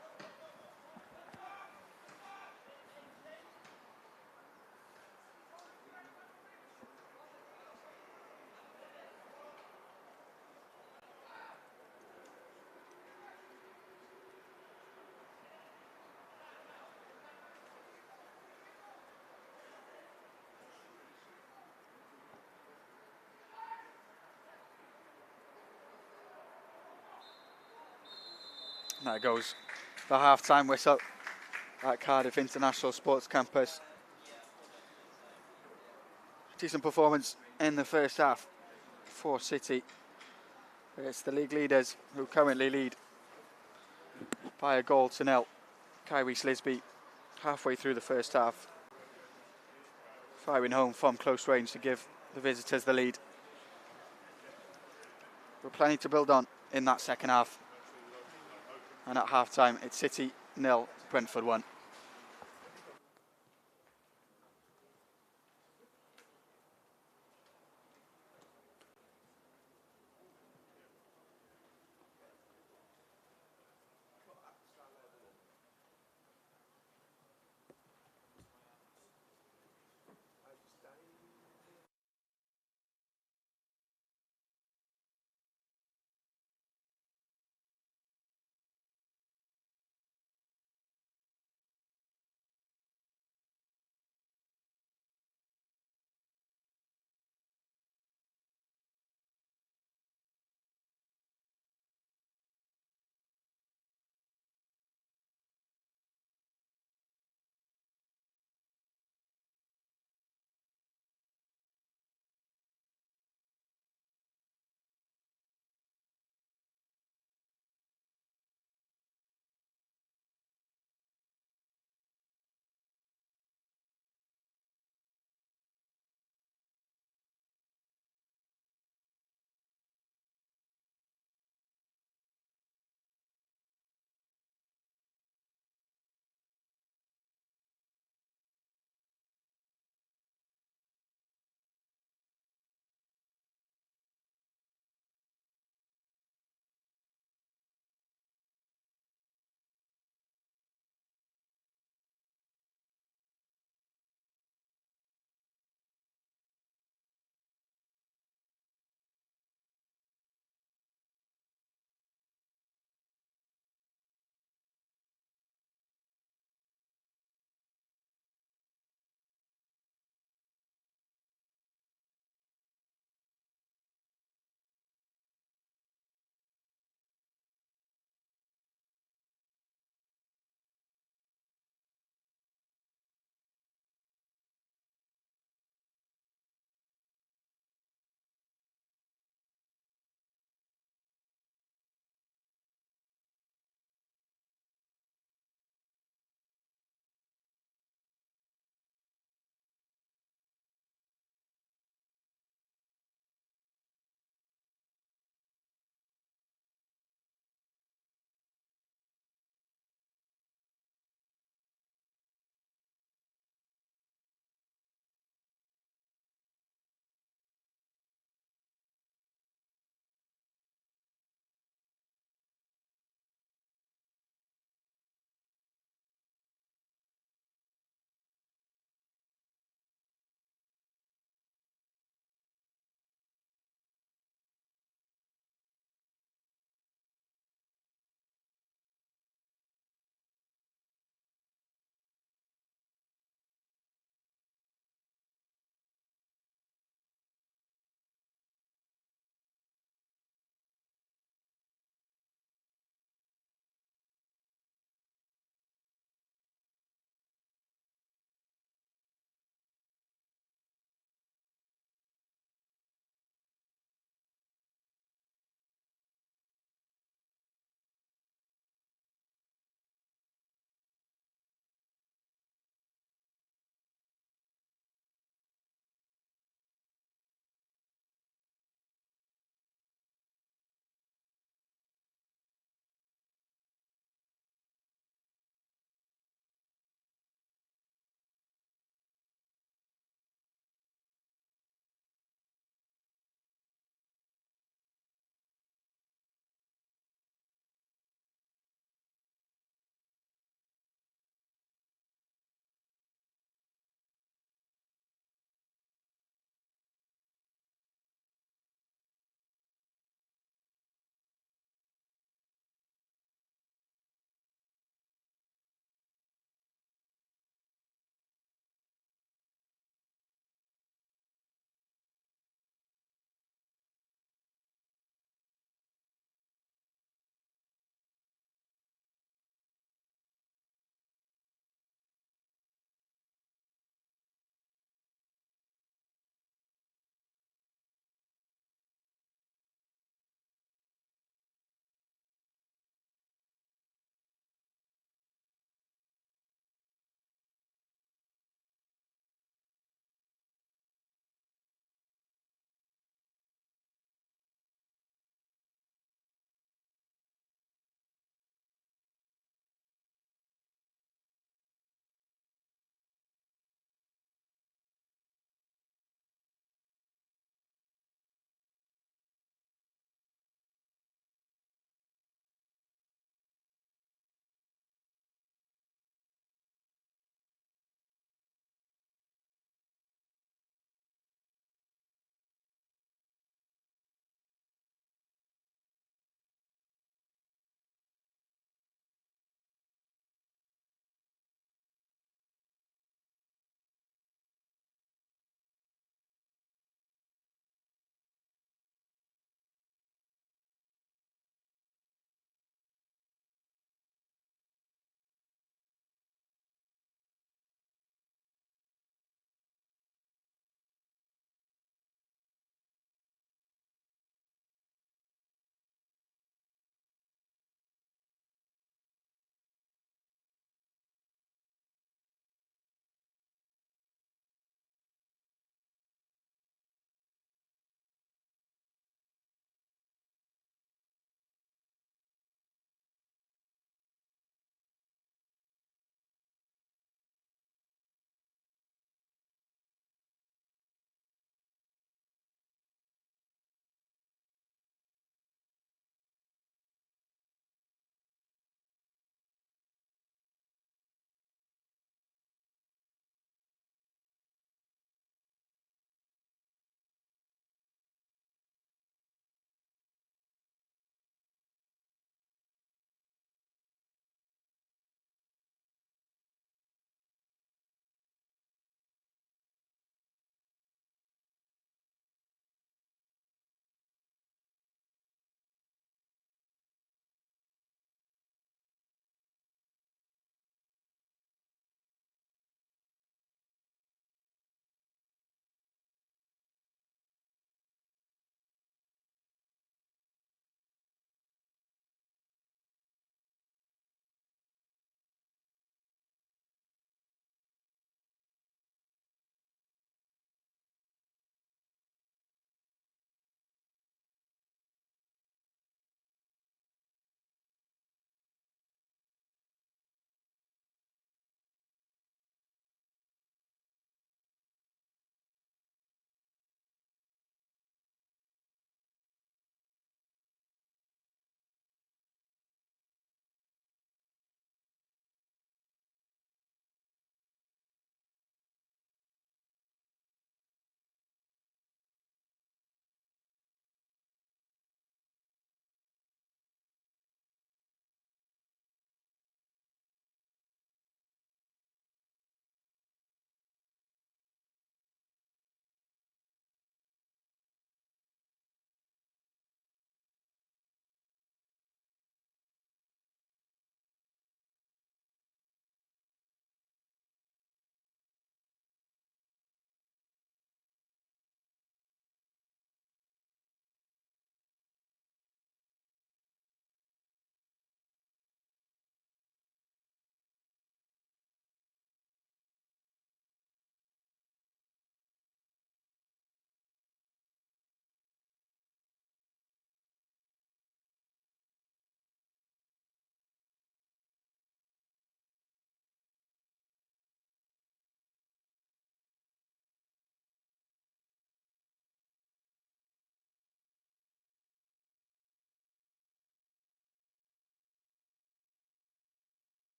There goes the half-time whistle at Cardiff International Sports Campus. Decent performance in the first half for City. It's the league leaders who currently lead by a goal to nil. Kyrie Slisby halfway through the first half, firing home from close range to give the visitors the lead. We're planning to build on in that second half. And at half-time, it's City 0, Brentford 1.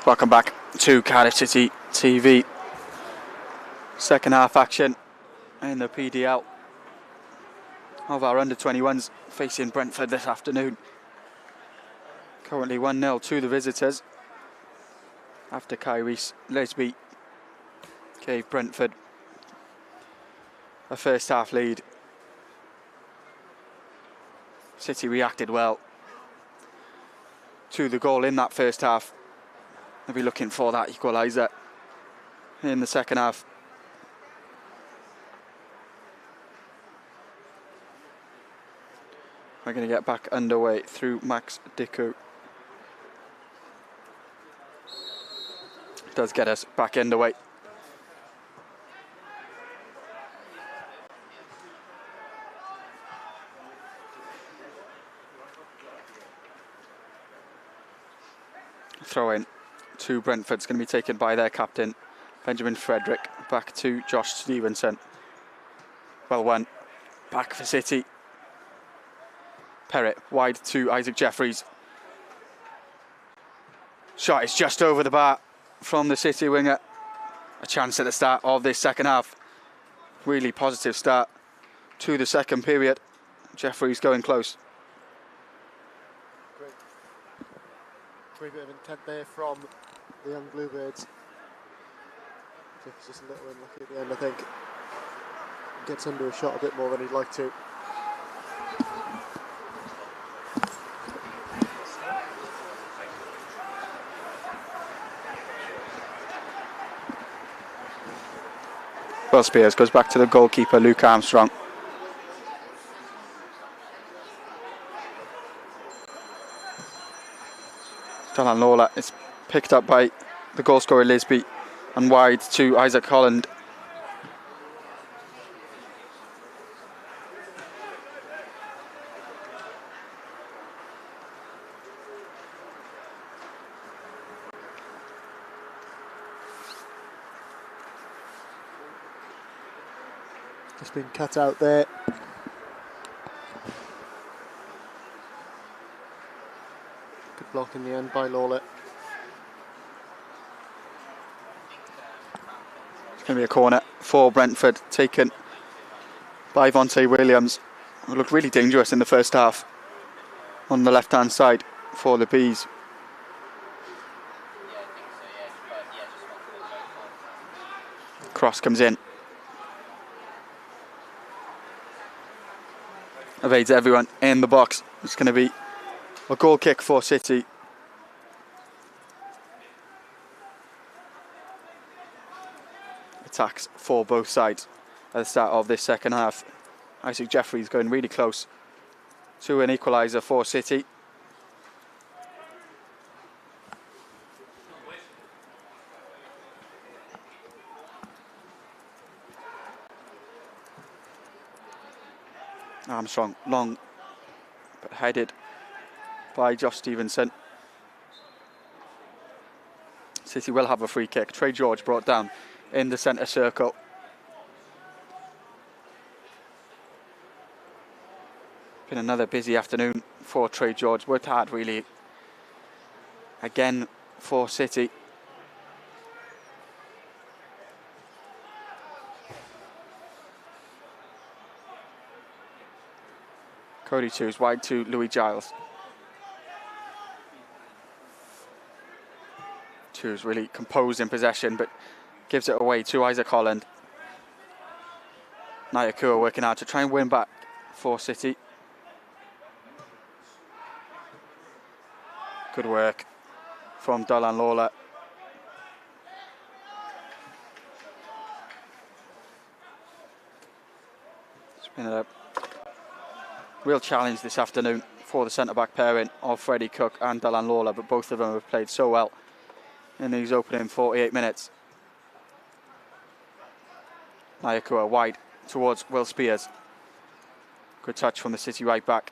Welcome back to Cardiff City TV. Second half action in the PDL of our under-21s facing Brentford this afternoon. Currently 1-0 to the visitors after Kyrese Lesby gave Brentford a first half lead. City reacted well to the goal in that first half. They'll be looking for that equaliser in the second half. We're going to get back underway through MATCHDAY. Does get us back underway. Throw in to Brentford. It's going to be taken by their captain, Benjamin Frederick. Back to Josh Stevenson. Well won. Back for City. Perrett wide to Isaac Jeffries. Shot is just over the bar from the City winger. A chance at the start of this second half. Really positive start to the second period. Jeffries going close. Great bit of intent there from the young Bluebirds. Just a little unlucky at the end, I think. Gets under a shot a bit more than he'd like to. Well, Spears goes back to the goalkeeper, Luke Armstrong. Dylan Lawler is picked up by the goal scorer Lisby and wide to Isaac Holland. Just been cut out there. Good block in the end by Lawler. It's going to be a corner for Brentford, taken by Vontae Williams, who looked really dangerous in the first half on the left-hand side for the Bees. Cross comes in. Evades everyone in the box. It's going to be a goal kick for City. Attacks for both sides at the start of this second half. Isaac Jeffries going really close to an equaliser for City. Armstrong, long, but headed by Josh Stevenson. City will have a free kick. Trey George brought down in the centre circle. Been another busy afternoon for Trey George. Worked hard, really, again for City. Cody Tews wide to Louis Giles. Tews really composed in possession, but gives it away to Isaac Holland. Nyakua working hard to try and win back for City. Good work from Dylan Lawler. It's been a real challenge this afternoon for the centre-back pairing of Freddie Cook and Dylan Lawler, but both of them have played so well in these opening 48 minutes. Nyakua wide towards Will Spears. Good touch from the City right back.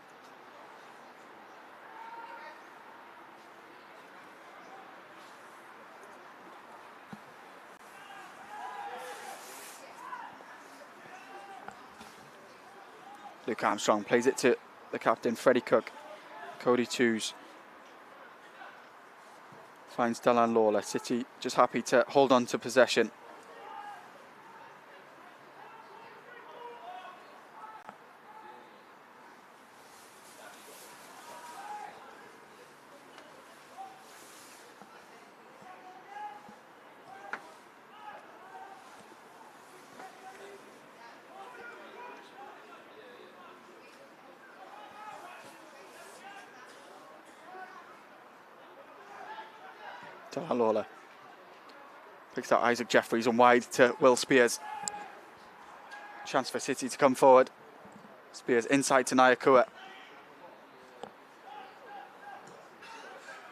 Luke Armstrong plays it to the captain, Freddie Cook. Cody Tews. Finds Dylan Lawler. City just happy to hold on to possession. Dylan Lawler picks out Isaac Jeffries and wide to Will Spears. Chance for City to come forward. Spears inside to Nyakua.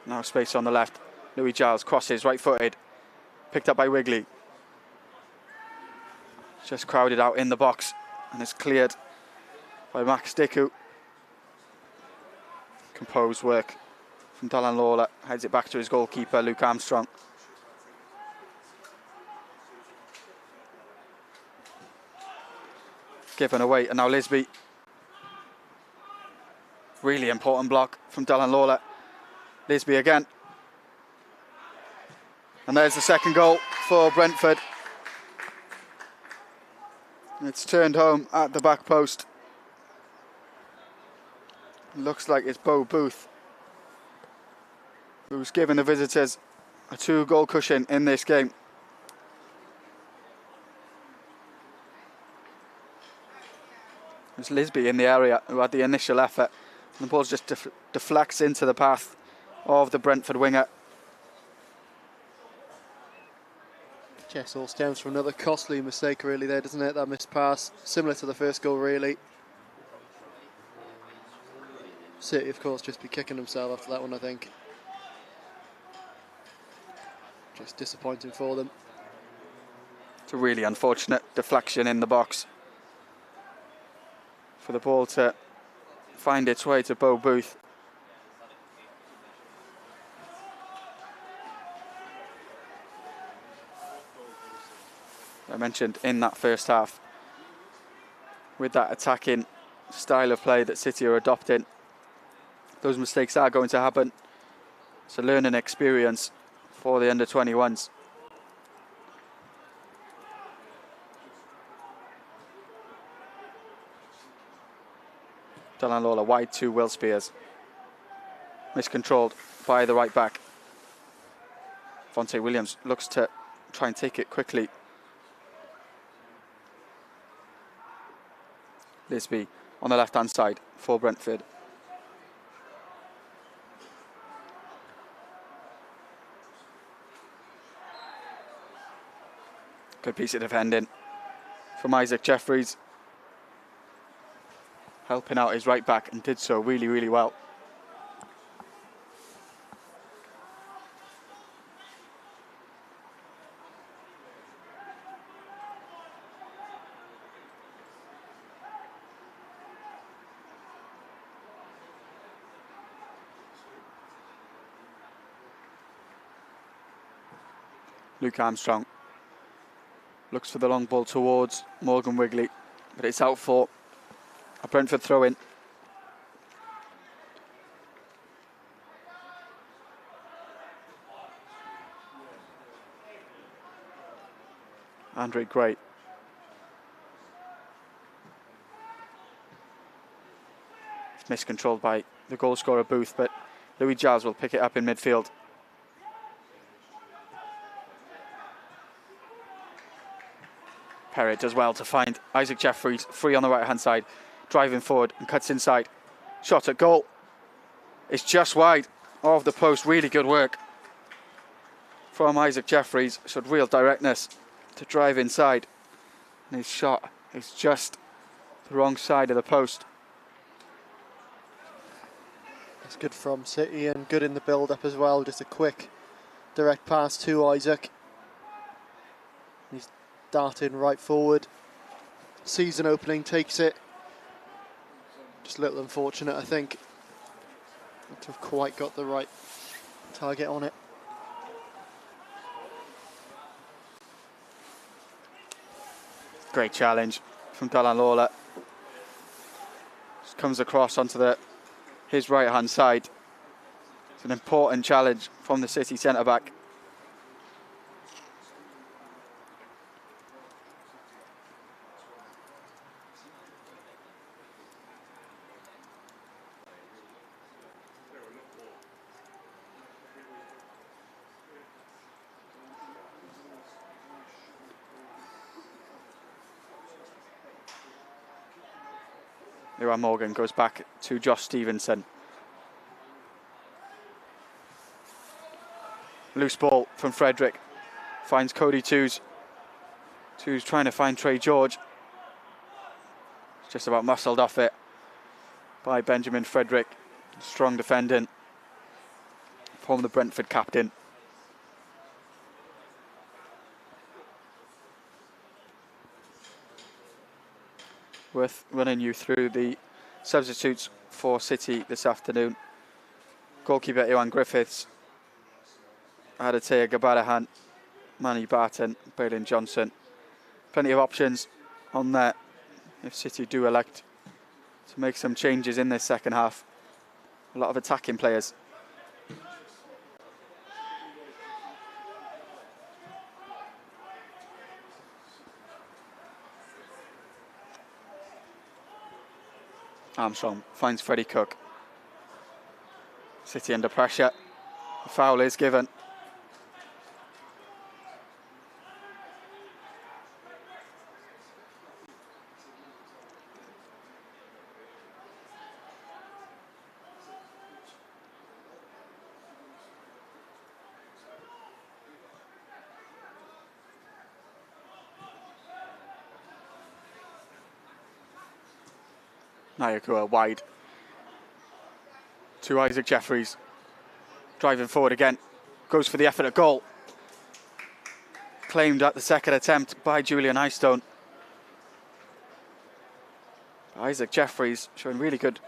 Now space on the left. Louis Giles crosses, right-footed. Picked up by Wigley. Just crowded out in the box and is cleared by Max Dicku. Composed work from Dylan Lawler. Heads it back to his goalkeeper, Luke Armstrong. Given away, and now Lisby. Really important block from Dylan Lawler. Lisby again. And there's the second goal for Brentford. It's turned home at the back post. Looks like it's Bo Booth who's given the visitors a 2-goal cushion in this game. There's Lisby in the area who had the initial effort. And the ball just deflects into the path of the Brentford winger. Just all stems from another costly mistake really there, doesn't it? That missed pass, similar to the first goal really. City, of course, just be kicking himself after that one, I think. Just disappointing for them. It's a really unfortunate deflection in the box for the ball to find its way to Bo Booth. I mentioned in that first half, with that attacking style of play that City are adopting, those mistakes are going to happen. It's a learning experience for the under-21s. Dylan Lawler wide to Will Spears. Miscontrolled by the right back. Vontae Williams looks to try and take it quickly. Lisby on the left-hand side for Brentford. Good piece of defending from Isaac Jeffries. Helping out his right back and did so really, really well. Luke Armstrong looks for the long ball towards Morgan Wigley, but it's out for a Brentford throw-in. Andre Gray. It's miscontrolled by the goal scorer Booth, but Louis Giles will pick it up in midfield. Perry does well to find Isaac Jeffries free on the right-hand side, driving forward and cuts inside. Shot at goal. It's just wide of the post. Really good work from Isaac Jeffries. Showed real directness to drive inside. And his shot is just the wrong side of the post. It's good from City and good in the build-up as well. Just a quick direct pass to Isaac. He's darting right forward. Season opening, takes it. Just a little unfortunate, I think. Not to have quite got the right target on it. Great challenge from Dylan Lawler. Just comes across onto his right-hand side. It's an important challenge from the City centre-back. Iwan Morgan goes back to Josh Stevenson. Loose ball from Frederick. Finds Cody Twos. Twos trying to find Trey George. Just about muscled off it by Benjamin Frederick. Strong defending from the Brentford captain. Worth running you through the substitutes for City this afternoon. Goalkeeper Iwan Griffiths, Aditya Gabarahan, Manny Barton, Bailyn Johnson. Plenty of options on there if City do elect to make some changes in this second half. A lot of attacking players. Armstrong finds Freddie Cook. City under pressure. The foul is given. Nyakua wide to Isaac Jeffries. Driving forward again. Goes for the effort at goal. Claimed at the second attempt by Julian Eystone. Isaac Jeffries showing really good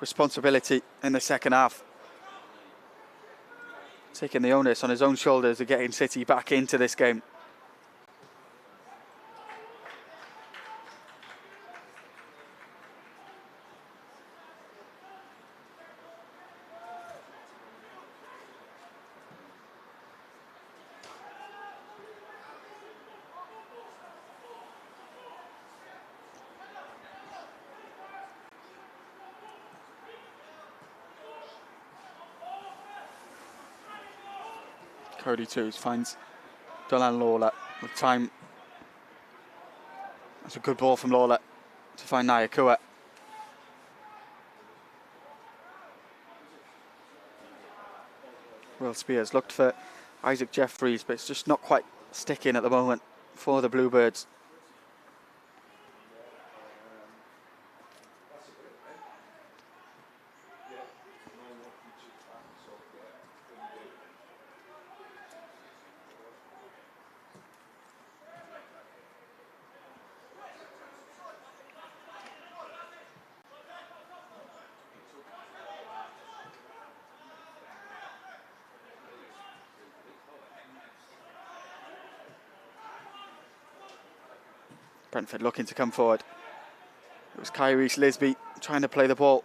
responsibility in the second half. Taking the onus on his own shoulders of getting City back into this game. Cody Twos finds Dylan Lawler with time. That's a good ball from Lawler to find Nyakua. Will Spears looked for Isaac Jeffries, but it's just not quite sticking at the moment for the Bluebirds. Brentford looking to come forward. It was Kyrese Lisby trying to play the ball.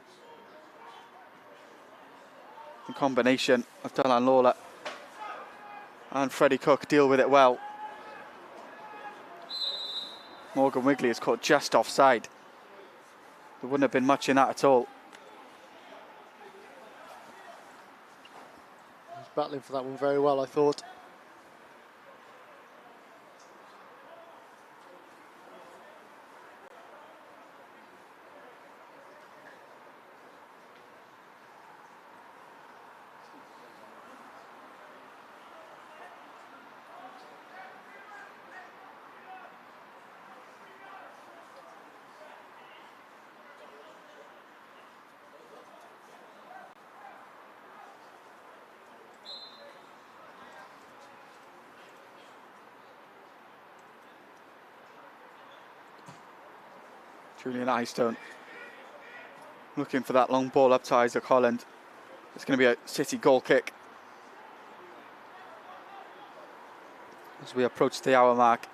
The combination of Dylan Lawler and Freddie Cook deal with it well. Morgan Wigley is caught just offside. There wouldn't have been much in that at all. He's battling for that one very well, I thought. Julian Eystone looking for that long ball up to Isaac Holland. It's going to be a City goal kick as we approach the hour mark.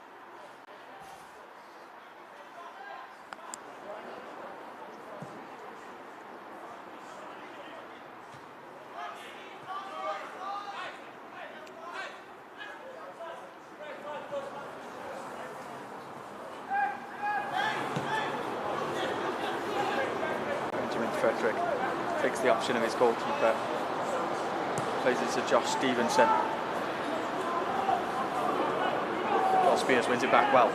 Frederick takes the option of his goalkeeper, plays it to Josh Stevenson. Paul Spears wins it back well.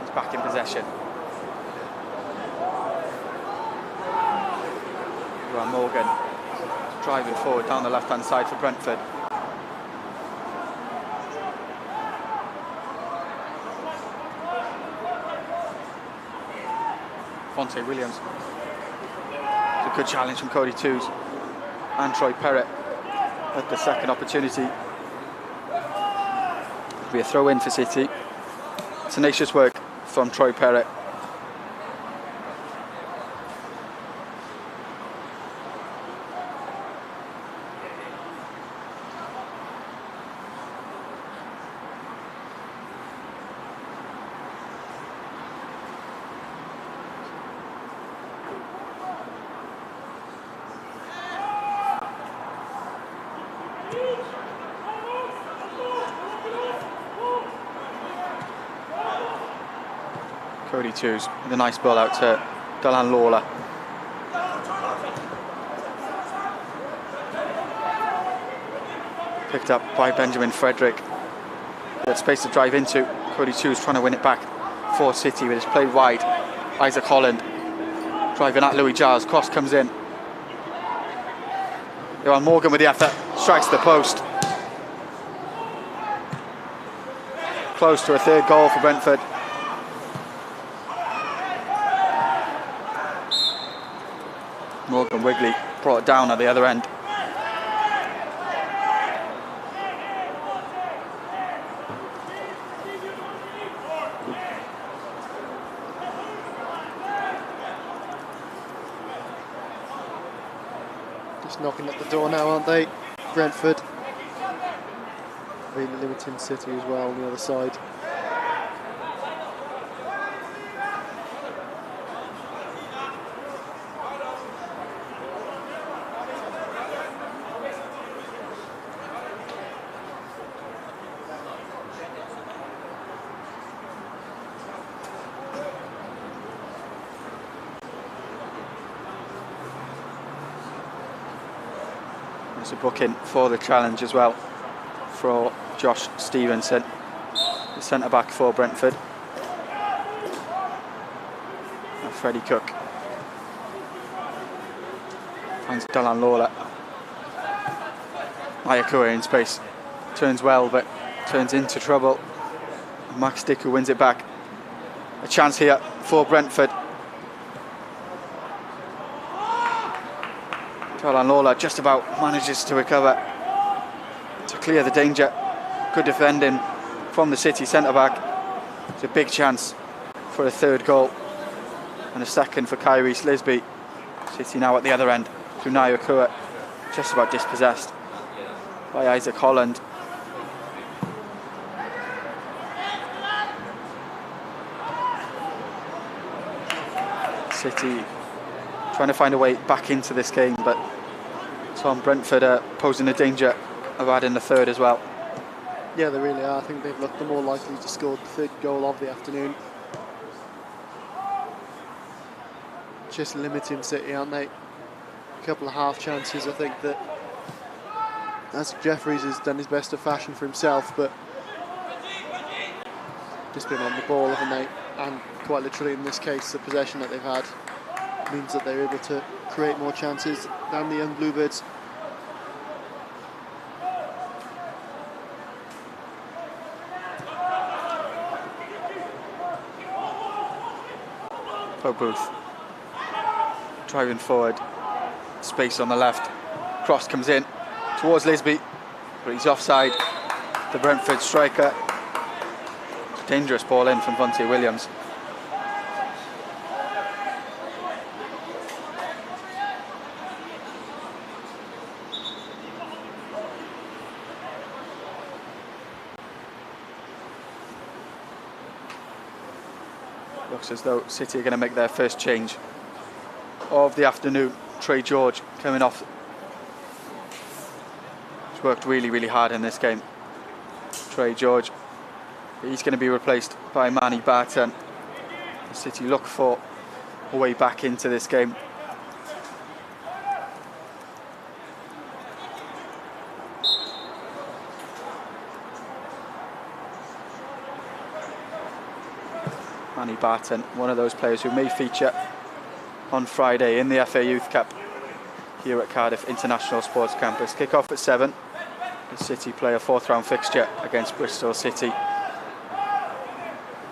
He's back in possession. Ron Morgan driving forward down the left-hand side for Brentford. Fonte Williams. It's a good challenge from Cody Toos and Troy Perrott at the second opportunity. It'll be a throw in for City. Tenacious work from Troy Perrott. Cody Toos with a nice ball out to Dylan Lawler. Picked up by Benjamin Frederick. Got space to drive into. Cody Toos trying to win it back for City with his play wide. Isaac Holland driving at Louis Giles. Cross comes in. Johan Morgan with the effort. Strikes the post. Close to a third goal for Brentford. Morgan Wigley brought it down at the other end. Just knocking at the door now, aren't they? Brentford. Really limiting City as well on the other side. There's a booking for the challenge as well for Josh Stevenson, the centre-back for Brentford. And Freddie Cook finds Dylan Lawler. Ayakua in space, turns well but turns into trouble. Max Dicku wins it back. A chance here for Brentford. Dylan Lawler just about manages to recover to clear the danger. Good defending from the City centre-back. It's a big chance for a third goal and a second for Kyrie Slisby. City now at the other end through Ayakua, just about dispossessed by Isaac Holland. City trying to find a way back into this game, but Tom Brentford posing a danger of adding the third as well. Yeah, they really are. I think they've looked the more likely to score the third goal of the afternoon. Just limiting City, aren't they? A couple of half chances. I think that as Jeffries has done his best of fashion for himself, but just been on the ball, haven't they? And quite literally in this case, the possession that they've had means that they're able to create more chances than the young Bluebirds. Bo Booth driving forward, space on the left, cross comes in towards Lisby, but he's offside. The Brentford striker, dangerous ball in from Fonte Williams. Looks as though City are going to make their first change of the afternoon. Trey George coming off. He's worked really hard in this game. Trey George, he's going to be replaced by Manny Barton. City look for a way back into this game. Manny Barton, one of those players who may feature on Friday in the FA Youth Cup here at Cardiff International Sports Campus. Kick-off at 7. The City play a 4th round fixture against Bristol City.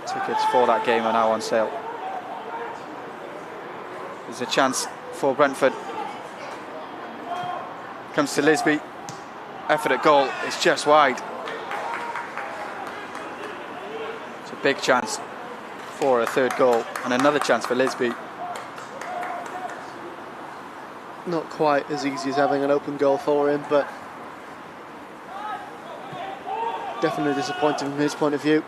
Tickets for that game are now on sale. There's a chance for Brentford. Comes to Lisby. Effort at goal. It's just wide. It's a big chance for a 3rd goal, and another chance for Lisby. Not quite as easy as having an open goal for him, but definitely disappointing from his point of view.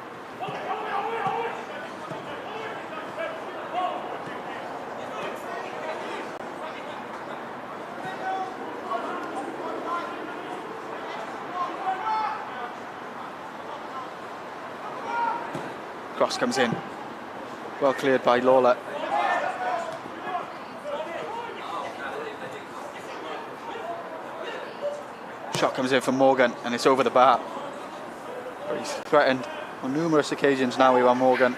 Cross comes in. Well cleared by Lawler. Shot comes in from Morgan, and it's over the bar. But he's threatened on numerous occasions now with Morgan.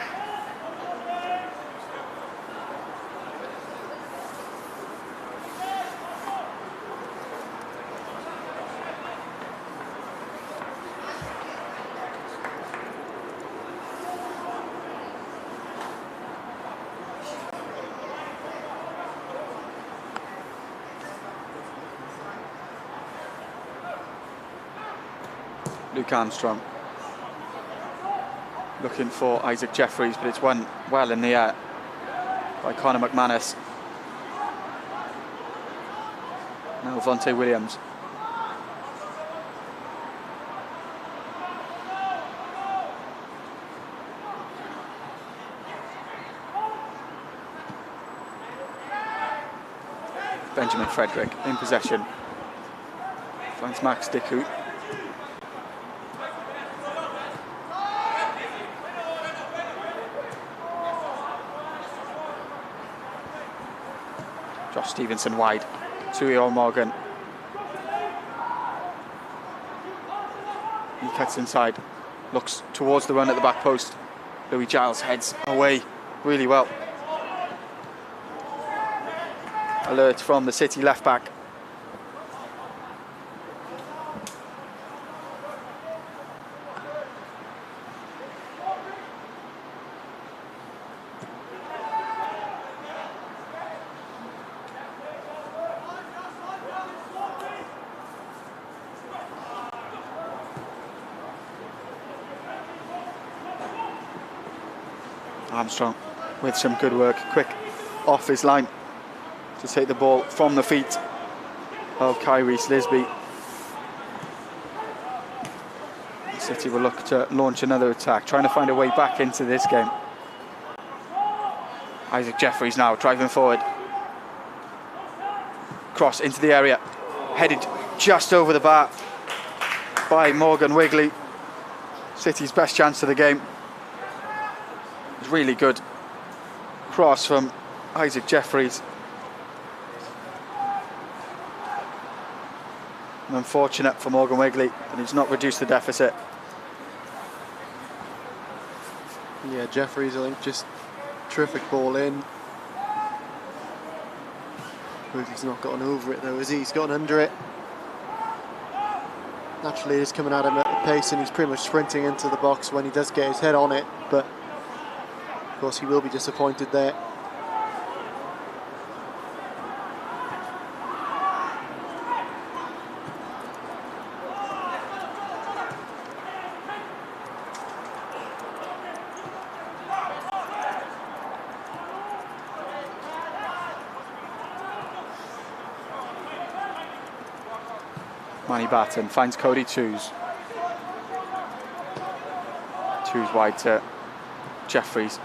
Luke Armstrong looking for Isaac Jeffries, but it's won well in the air by Conor McManus. Now Vontae Williams. Benjamin Frederick in possession. Finds Max Dickout. Josh Stevenson wide to Earl Morgan. He cuts inside, looks towards the run at the back post. Louis Giles heads away really well. Alert from the City left back. Armstrong with some good work, quick off his line to take the ball from the feet of Kyrie Lisby. City will look to launch another attack, trying to find a way back into this game. Isaac Jeffries now driving forward. Cross into the area, headed just over the bar by Morgan Wigley. City's best chance of the game. It's really good cross from Isaac Jeffries. And unfortunate for Morgan Wigley that he's not reduced the deficit. Yeah, Jeffries, I think, just terrific ball in. Wigley's not gotten over it though, has he? He's gotten under it. Naturally, he's coming at him at a pace and he's pretty much sprinting into the box when he does get his head on it, but of course he will be disappointed there. Manny Barton finds Cody Toos. Toos wide to Jeffries.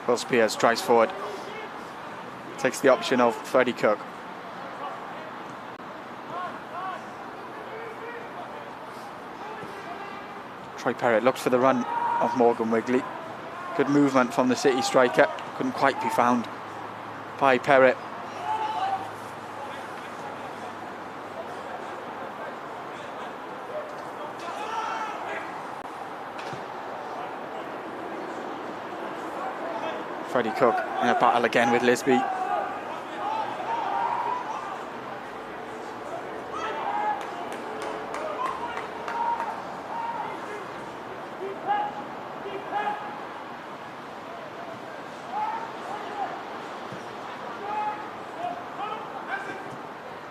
Will Spears drives forward. Takes the option of Freddie Cook. Troy Perrott looks for the run of Morgan Wigley. Good movement from the City striker. couldn't quite be found by Perrett. Freddie Cook in a battle again with Lisby.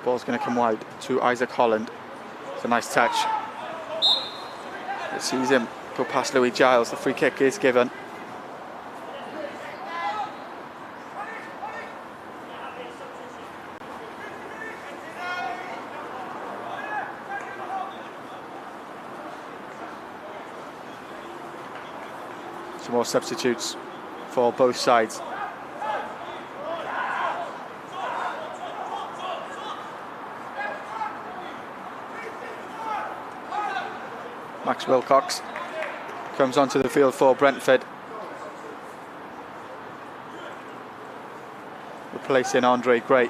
Ball's going to come wide to Isaac Holland. It's a nice touch. It sees him go past Louis Giles. The free kick is given. Some more substitutes for both sides. Max Wilcox comes onto the field for Brentford, replacing Andre Gray.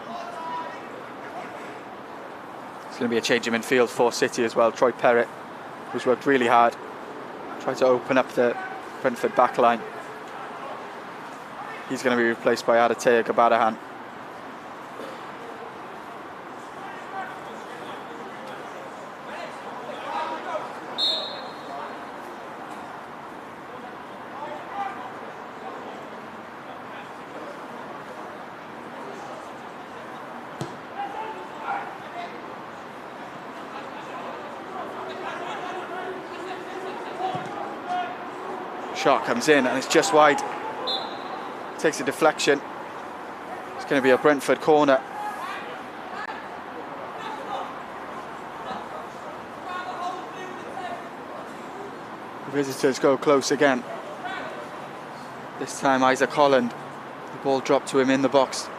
It's going to be a change in midfield for City as well. Troy Perrett, who's worked really hard, tried to open up the Brentford backline. He's going to be replaced by Adetey Gabadahan. Shot comes in and it's just wide. Takes a deflection. It's going to be a Brentford corner. The visitors go close again. This time Isaac Holland. The ball dropped to him in the box.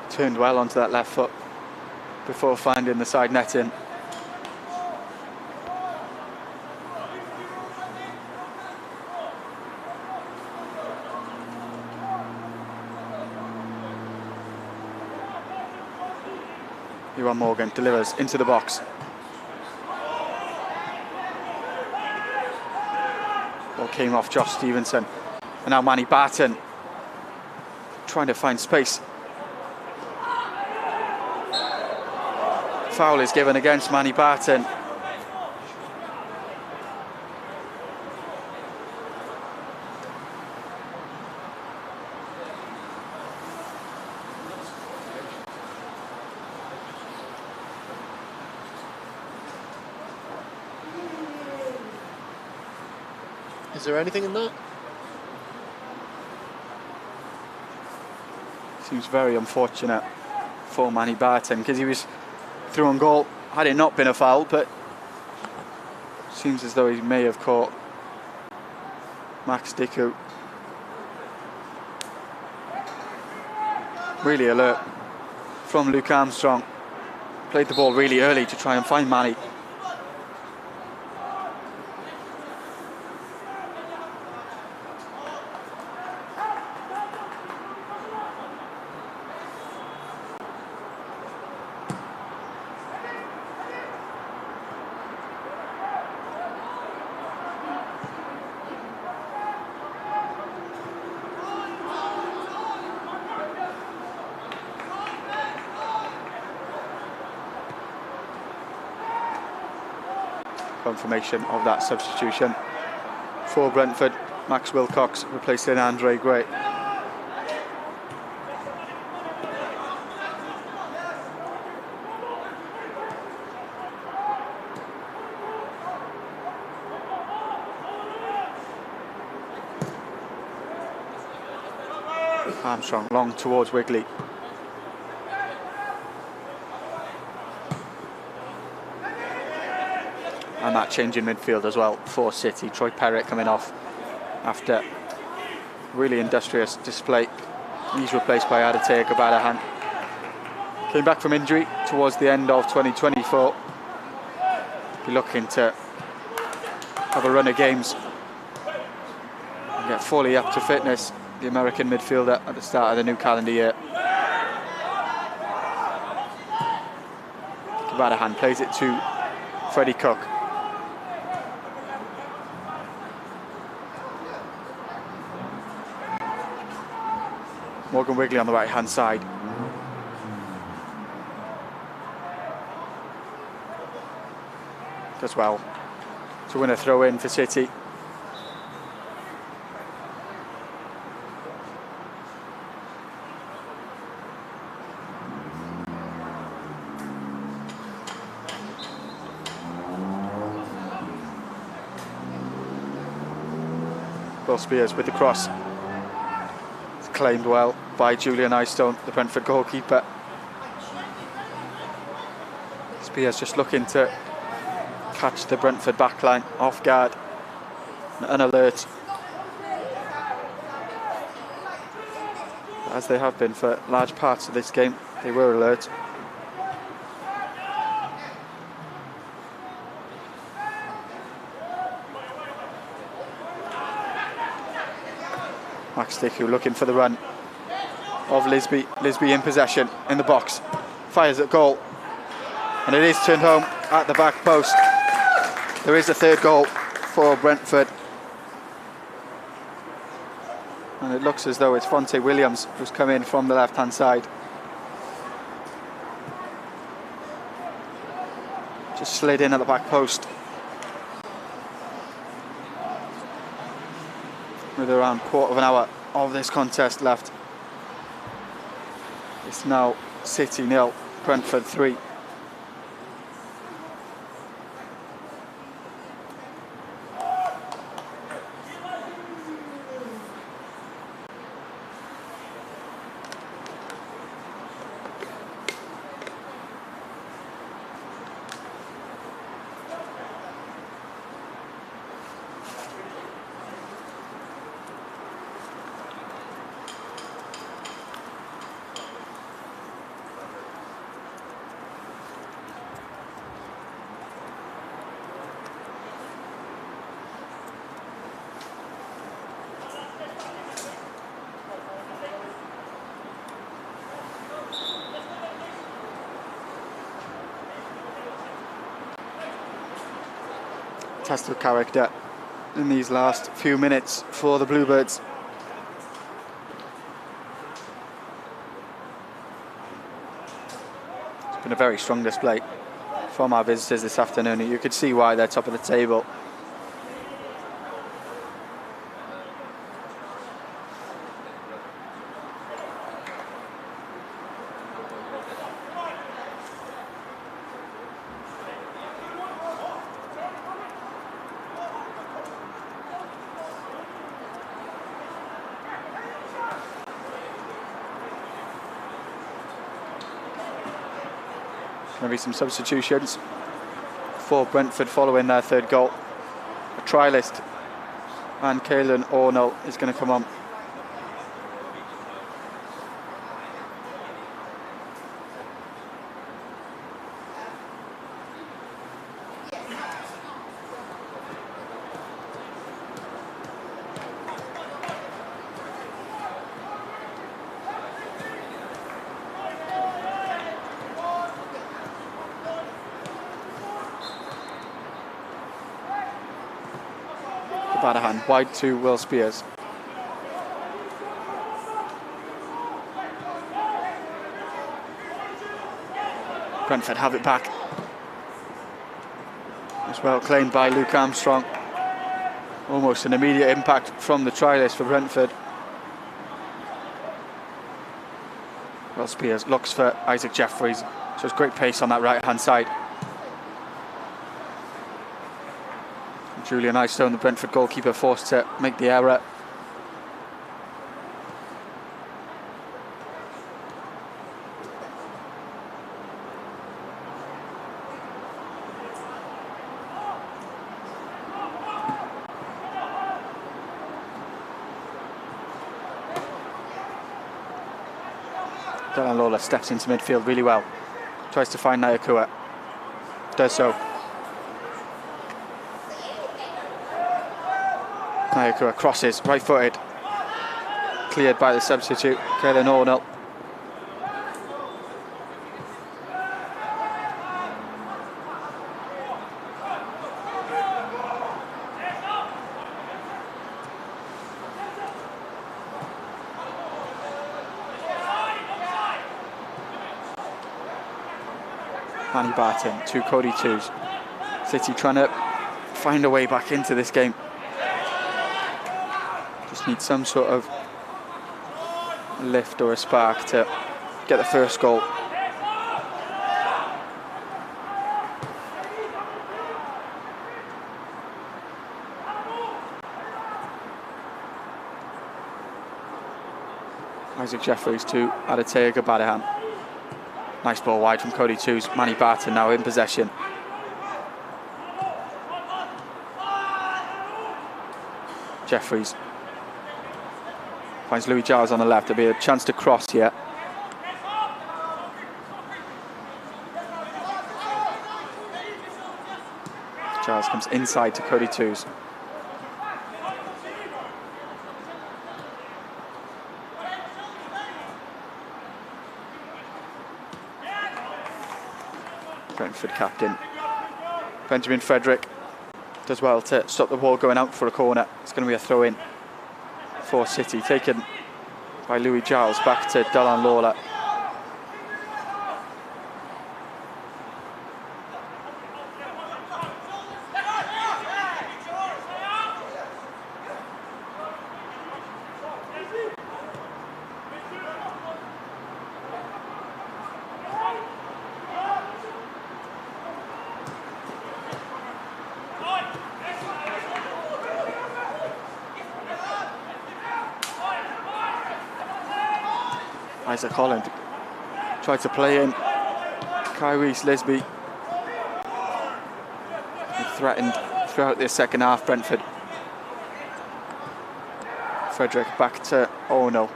Turned well onto that left foot before finding the side netting. Ewan Morgan delivers into the box. Ball came off Josh Stevenson. And now Manny Barton trying to find space. Foul is given against Manny Barton. Is there anything in that? Seems very unfortunate for Manny Barton because he was through on goal had it not been a foul, but seems as though he may have caught Max Diku. Really alert from Luke Armstrong. Played the ball really early to try and find Manny. Confirmation of that substitution for Brentford. Max Wilcox replacing Andre Gray. Armstrong long towards Wigley. And that change in midfield as well for City. Troy Perrett coming off after really industrious display. He's replaced by Adetey Gabadahan. Came back from injury towards the end of 2024. Be looking to have a run of games Get fully up to fitness, the American midfielder, at the start of the new calendar year. Give out a hand, plays it to Freddie Cook. Morgan Wigley on the right hand side. Does well to win a throw in for City. Will Spears with the cross. It's claimed well by Julian Eystone, the Brentford goalkeeper. Spears just looking to catch the Brentford backline off guard and alert, as they have been for large parts of this game. They were alert. MATCHDAY looking for the run of Lisby. Lisby in possession in the box, fires at goal, and it is turned home at the back post. There is a third goal for Brentford, and it looks as though it's Fonte Williams who's come in from the left hand side. Just slid in at the back post with around quarter of an hour of this contest left. It's now City 0, Brentford 3. Test of character in these last few minutes for the Bluebirds. It's been a very strong display from our visitors this afternoon. You could see why they're top of the table. Going to be some substitutions for Brentford following their third goal. A trialist, and Caelan Ornell is going to come on. Badahan wide to Will Spears. Brentford have it back. As well claimed by Luke Armstrong. Almost an immediate impact from the trialist for Brentford. Will Spears looks for Isaac Jeffries. Shows great pace on that right hand side. Julian Eystone, the Brentford goalkeeper, forced to make the error. Dylan Lawler steps into midfield really well. Tries to find Nyakua. Does so. Naikura crosses, right-footed. Cleared by the substitute, Caelan O'Neill. Manny Barton to Cody Twos. City trying to find a way back into this game. Just need some sort of lift or a spark to get the first goal. Isaac Jeffries to Aditya Gabadahan. Nice ball wide from Cody Twos. Manny Barton now in possession. Jeffries finds Louis Giles on the left. There'll be a chance to cross here. Giles comes inside to Cody Twos. Brentford captain Benjamin Frederick does well to stop the ball going out for a corner. It's going to be a throw in for City, taken by Louis Giles back to Dylan Lawler. Isaac Holland tried to play in Kyrie Lisby. Threatened throughout the second half, Brentford. Frederick back to O'Neill.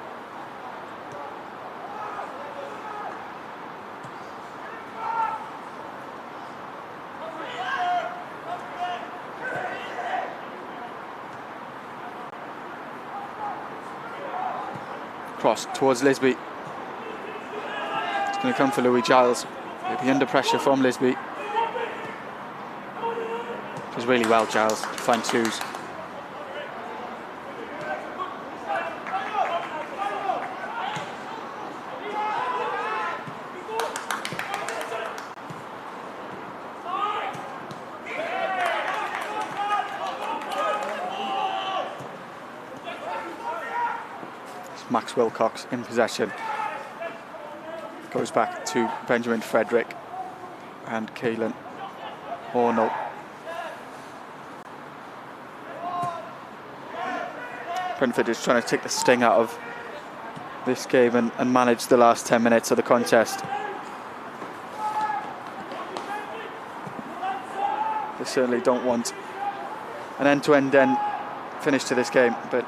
Cross towards Lisby. It's going to come for Louis Giles. He'll be under pressure from Lisby. Does really well, Giles, to find Twos. It's Max Wilcox in possession. Goes back to Benjamin Frederick and Caelan O'Neill. Brentford is trying to take the sting out of this game and manage the last 10 minutes of the contest. They certainly don't want an end-to-end finish to this game, but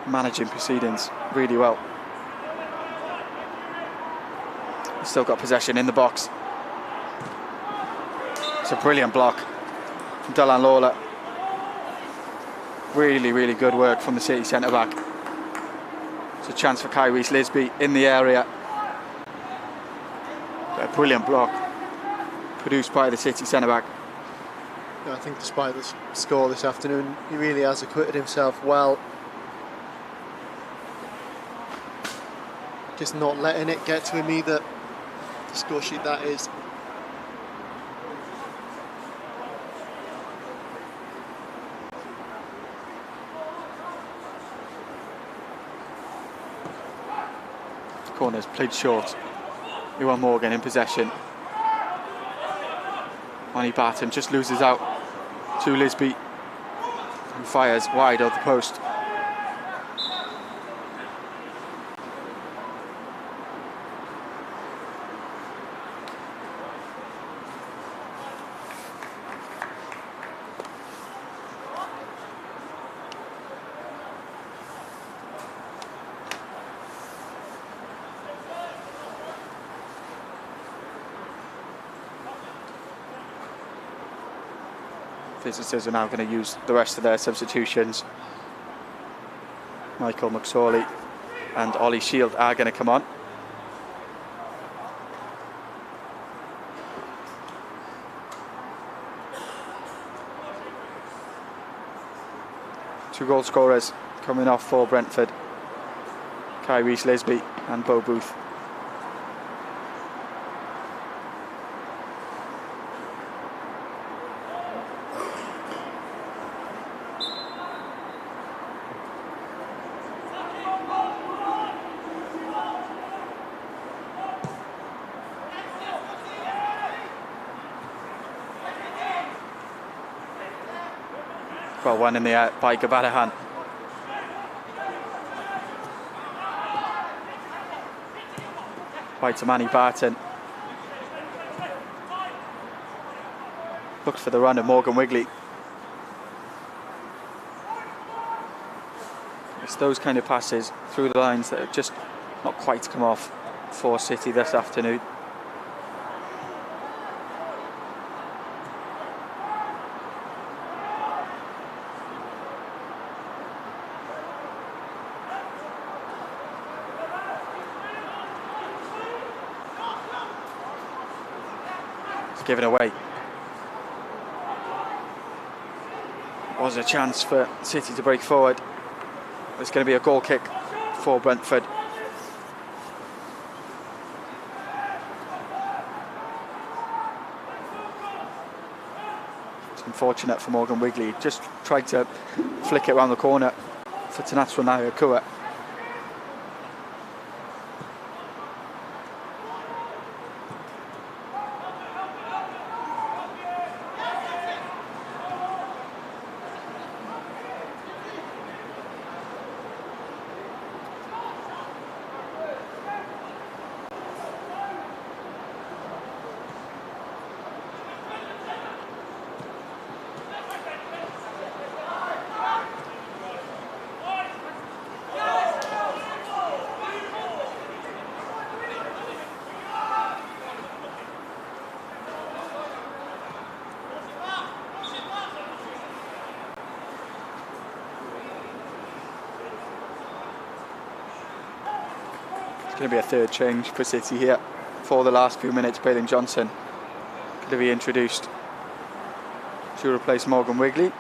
managing proceedings really well. He's still got possession in the box. It's a brilliant block from Dylan Lawler. Really, really good work from the City centre-back. It's a chance for Kyrie Lisby in the area. A brilliant block produced by the City centre-back. I think despite the score this afternoon, he really has acquitted himself well. Just not letting it get to him either. The score sheet that is. Corners played short. Ewan Morgan in possession. Manny Barton just loses out to Lisby and fires wide of the post. visitors are now going to use the rest of their substitutions. Michael McSorley and Ollie Shield are going to come on. Two goal scorers coming off for Brentford, Kai Rees-Lisby and Bo Booth. Well, one in the air by Gabadahan. By Tamani Barton. Looked for the run of Morgan Wigley. It's those kind of passes through the lines that have just not quite come off for City this afternoon. Given away. Was a chance for City to break forward. It's going to be a goal kick for Brentford. It's unfortunate for Morgan Wigley. Just tried to flick it around the corner for Tanatswa Nyakua. Going to be a third change for City here for the last few minutes. Bailyn Johnson going to be introduced to replace Morgan Wigley.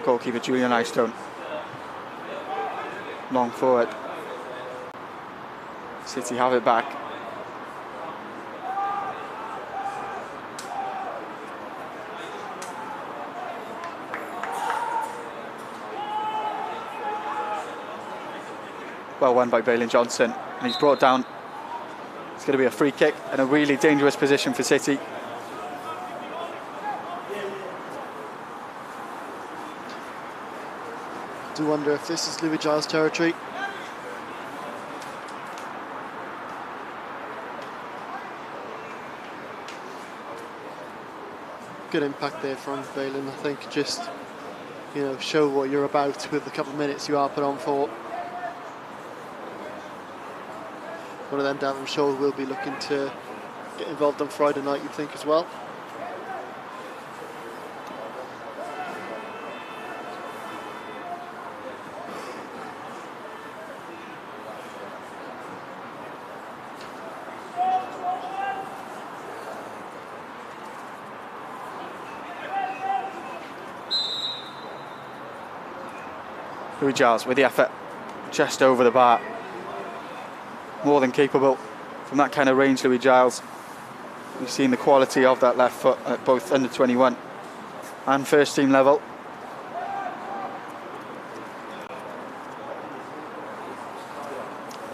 Goalkeeper Julian Eystone. Long forward. City have it back. Well won by Bailyn Johnson, and he's brought down. It's going to be a free kick and a really dangerous position for City. I do wonder if this is Louis Giles territory. Good impact there from Bailyn, I think. Just, you know, show what you're about with the couple of minutes you are put on for. One of them down, I'm sure, will be looking to get involved on Friday night, you'd think, as well. Louis Giles with the effort, just over the bar. More than capable from that kind of range, Louis Giles. We've seen the quality of that left foot at both under 21 and first team level.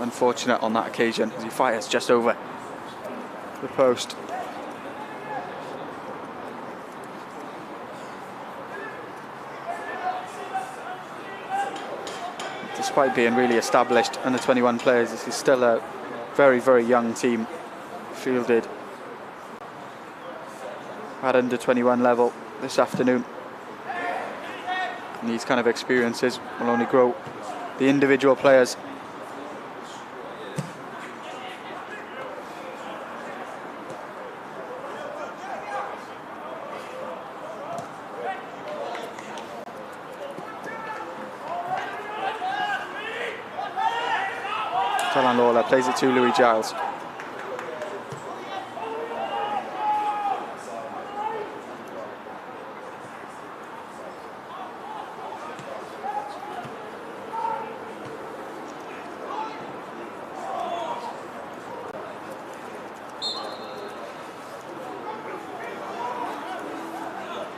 unfortunate on that occasion as he fires just over the post. Despite being really established under 21 players, this is still a very, very young team fielded at under 21 level this afternoon. And these kind of experiences will only grow the individual players. Alan Lawler plays it to Louis Giles.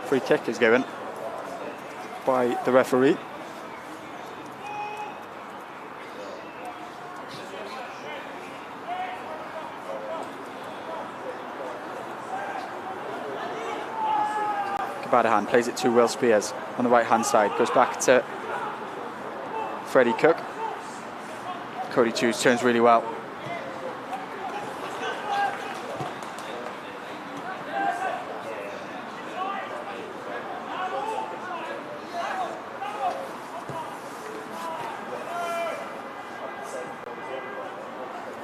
Free kick is given by the referee. Badahan plays it to Will Spears on the right hand side, goes back to Freddie Cook. Cody Chews turns really well.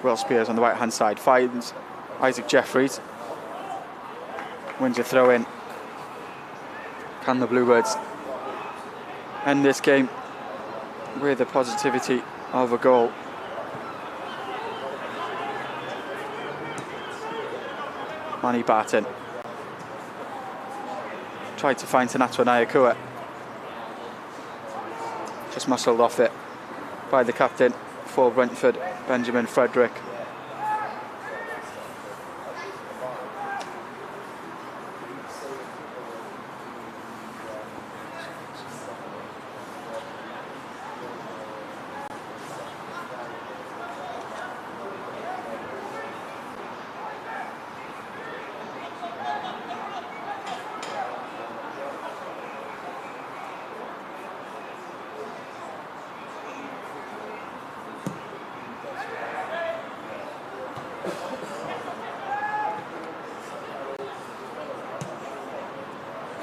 Will Spears on the right hand side finds Isaac Jeffries, wins a throw in. Can the Bluebirds end this game with the positivity of a goal? Manny Barton tried to find Tanatwa Nyakua, just muscled off it by the captain for Brentford, Benjamin Frederick.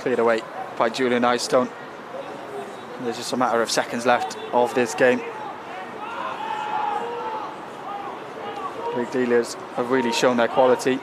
Cleared away by Julian Eystone. There's just a matter of seconds left of this game. Big dealers have really shown their quality.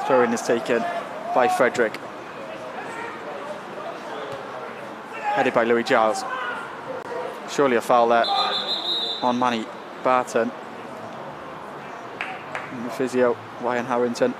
Throw-in is taken by Frederick. Headed by Louis Giles. Surely a foul there on Manny Barton. And the physio, Ryan Harrington.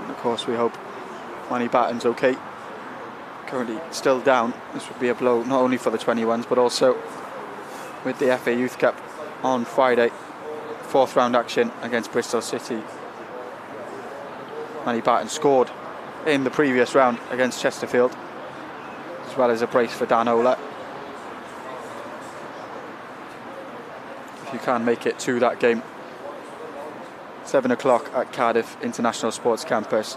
Of course, we hope Manny Barton's okay. Currently still down. This would be a blow not only for the 21s but also with the FA Youth Cup on Friday. Fourth round action against Bristol City. Manny Barton scored in the previous round against Chesterfield, as well as a brace for Dan Ola. If you can make it to that game, 7 o'clock at Cardiff International Sports Campus.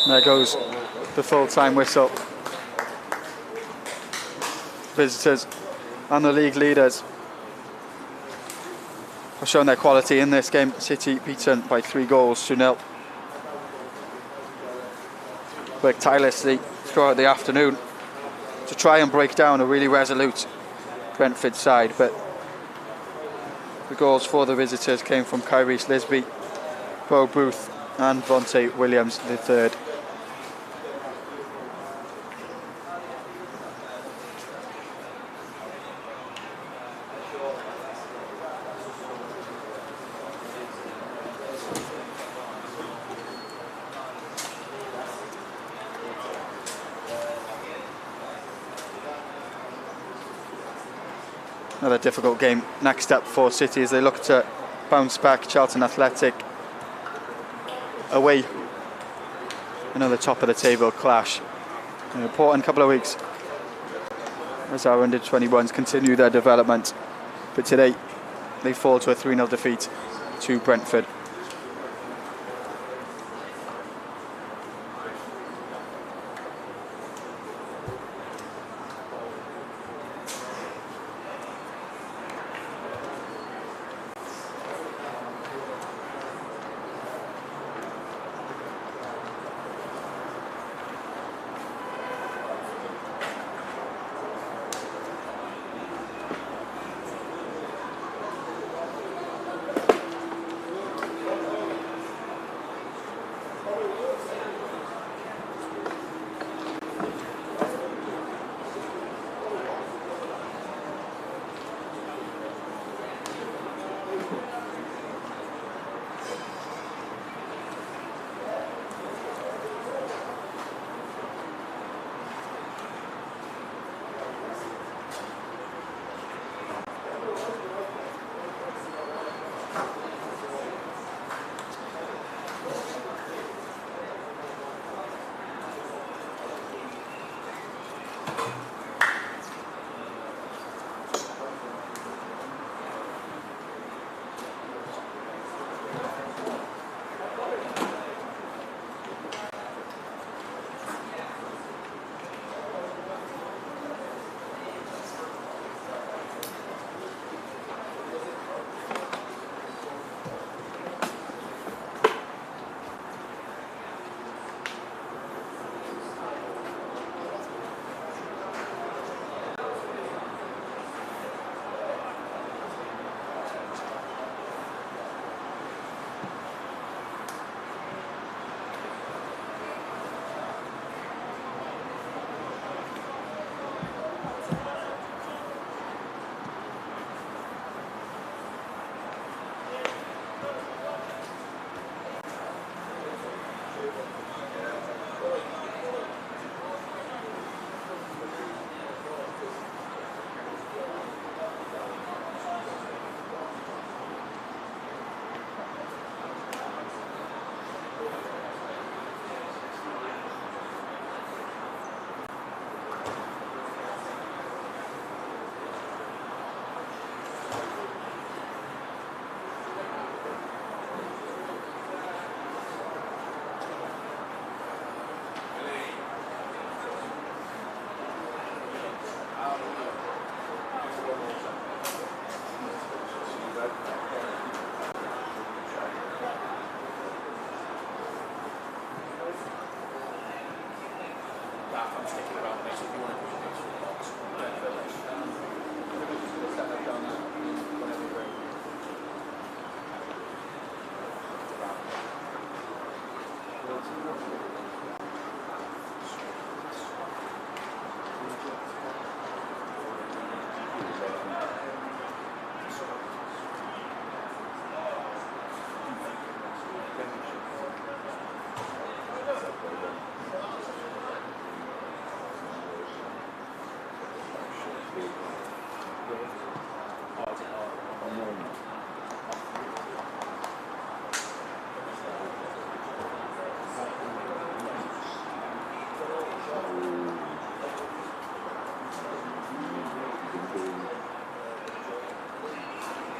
There goes the full-time whistle. Visitors and the league leaders have shown their quality in this game. City beaten by 3-0. Worked tirelessly throughout the afternoon to try and break down a really resolute Brentford side, but the goals for the visitors came from Kyrese Lisby, Bo Booth and Vontae Williams III. Another difficult game next up for City as they look to bounce back. Charlton Athletic away. Another top of the table clash. An important couple of weeks as our under-21s continue their development. But today they fall to a 3-0 defeat to Brentford.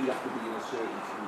You have to be in a certain team.